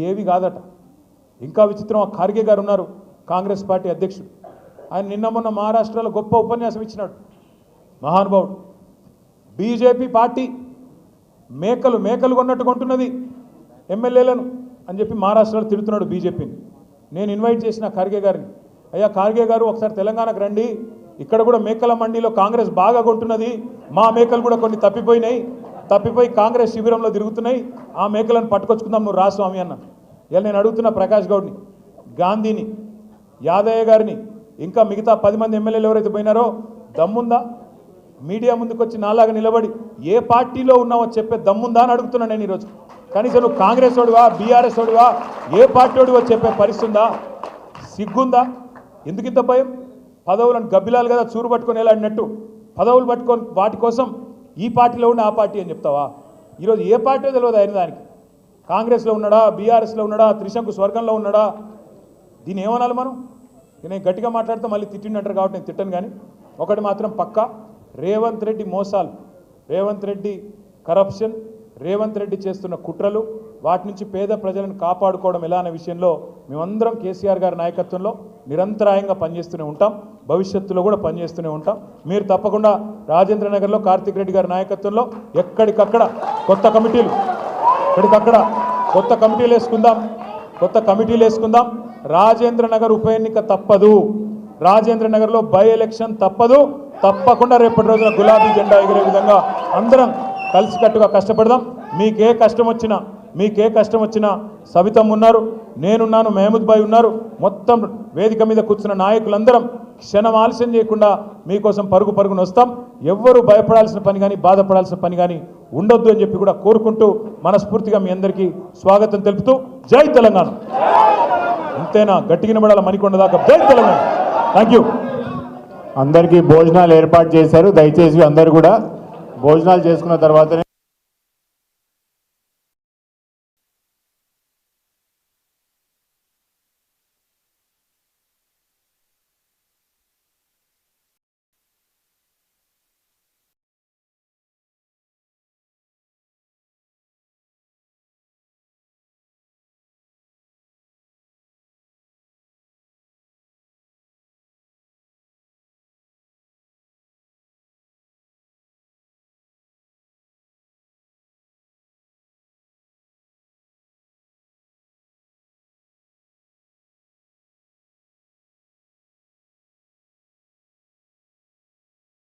ఏవి కాదట. ఇంకా విచిత్రం, ఆ ఖార్గే గారు ఉన్నారు, కాంగ్రెస్ పార్టీ అధ్యక్షుడు. ఆయన నిన్న మొన్న మహారాష్ట్రలో గొప్ప ఉపన్యాసం ఇచ్చినాడు, మహానుభావుడు. బీజేపీ పార్టీ మేకలు కొన్నట్టు కొంటున్నది ఎమ్మెల్యేలను అని చెప్పి మహారాష్ట్రలో తిడుతున్నాడు బీజేపీని. నేను ఇన్వైట్ చేసిన ఖార్గే గారిని, అయ్యా ఖార్గే గారు ఒకసారి తెలంగాణకు రండి, ఇక్కడ కూడా మేకల మండీలో కాంగ్రెస్ బాగా కొంటున్నది, మా మేకలు కూడా కొన్ని తప్పిపోయి కాంగ్రెస్ శిబిరంలో తిరుగుతున్నాయి, ఆ మేకలను పట్టుకొచ్చుకుందాం, నువ్వు రా స్వామి అన్న. ఇలా నేను అడుగుతున్న ప్రకాష్ గౌడ్ని, గాంధీని, యాదయ్య గారిని, ఇంకా మిగతా 10 మంది ఎమ్మెల్యేలు ఎవరైతే పోయినారో దమ్ముందా మీడియా ముందుకు వచ్చి నాలాగా నిలబడి ఏ పార్టీలో ఉన్నావో చెప్పే దమ్ముందా అని అడుగుతున్నా నేను ఈరోజు. కనీసం నువ్వు కాంగ్రెస్ వాడివా, బీఆర్ఎస్ వాడివా, ఏ పార్టీ వాడివో చెప్పే పరిస్థితి ఉందా, సిగ్గుందా? ఎందుకు ఇంత భయం? పదవులను గబ్బిలాలు కదా చూరు పట్టుకొని వెళ్ళాడినట్టు పదవులు పట్టుకొని వాటి కోసం ఈ పార్టీలో ఉండి ఆ పార్టీ అని చెప్తావా? ఈరోజు ఏ పార్టీ తెలియదు అయిన దానికి. కాంగ్రెస్లో ఉన్నాడా, బీఆర్ఎస్లో ఉన్నాడా, త్రిశంకు స్వర్గంలో ఉన్నాడా? దీన్ని ఏమనాలి మనం? నేను గట్టిగా మాట్లాడితే మళ్ళీ తిట్టిండంటారు కాబట్టి నేను తిట్టను. కానీ ఒకటి మాత్రం పక్కా, రేవంత్ రెడ్డి మోసాలు, రేవంత్ రెడ్డి కరప్షన్, రేవంత్ రెడ్డి చేస్తున్న కుట్రలు, వాటి నుంచి పేద ప్రజలను కాపాడుకోవడం ఎలా అనే విషయంలో మేమందరం కేసీఆర్ గారి నాయకత్వంలో నిరంతరాయంగా పనిచేస్తూనే ఉంటాం, భవిష్యత్తులో కూడా పనిచేస్తూనే ఉంటాం. మీరు తప్పకుండా రాజేంద్ర నగర్లో కార్తిక్ రెడ్డి గారి నాయకత్వంలో ఎక్కడికక్కడ కొత్త కమిటీలు వేసుకుందాం. రాజేంద్ర నగర్ ఉప ఎన్నిక తప్పదు, రాజేంద్ర నగర్లో బై ఎలక్షన్ తప్పదు. తప్పకుండా రేపటి రోజున గులాబీ జెండా ఎగిరే విధంగా అందరం కలిసికట్టుగా కష్టపడదాం. మీకే కష్టం వచ్చినా సబితమ్మ ఉన్నారు, నేనున్నాను, మహమూద్ భాయ్ ఉన్నారు, మొత్తం వేదిక మీద కూర్చున్న నాయకులందరం క్షణం ఆలస్యం చేయకుండా మీకోసం పరుగున వస్తాం. ఎవ్వరూ భయపడాల్సిన పని కానీ బాధపడాల్సిన పని కానీ ఉండొద్దు అని చెప్పి కూడా కోరుకుంటూ మనస్ఫూర్తిగా మీ అందరికీ స్వాగతం తెలుపుతూ జై తెలంగాణ. ఇంతేనా? గట్టిగా నిలబడాల మణికొండ దాకా. జై తెలంగాణ. Thank you. అందరికీ భోజనాలు ఏర్పాటు చేశారు. దయచేసి అందరూ కూడా భోజనాలు చేసుకున్న తర్వాతనే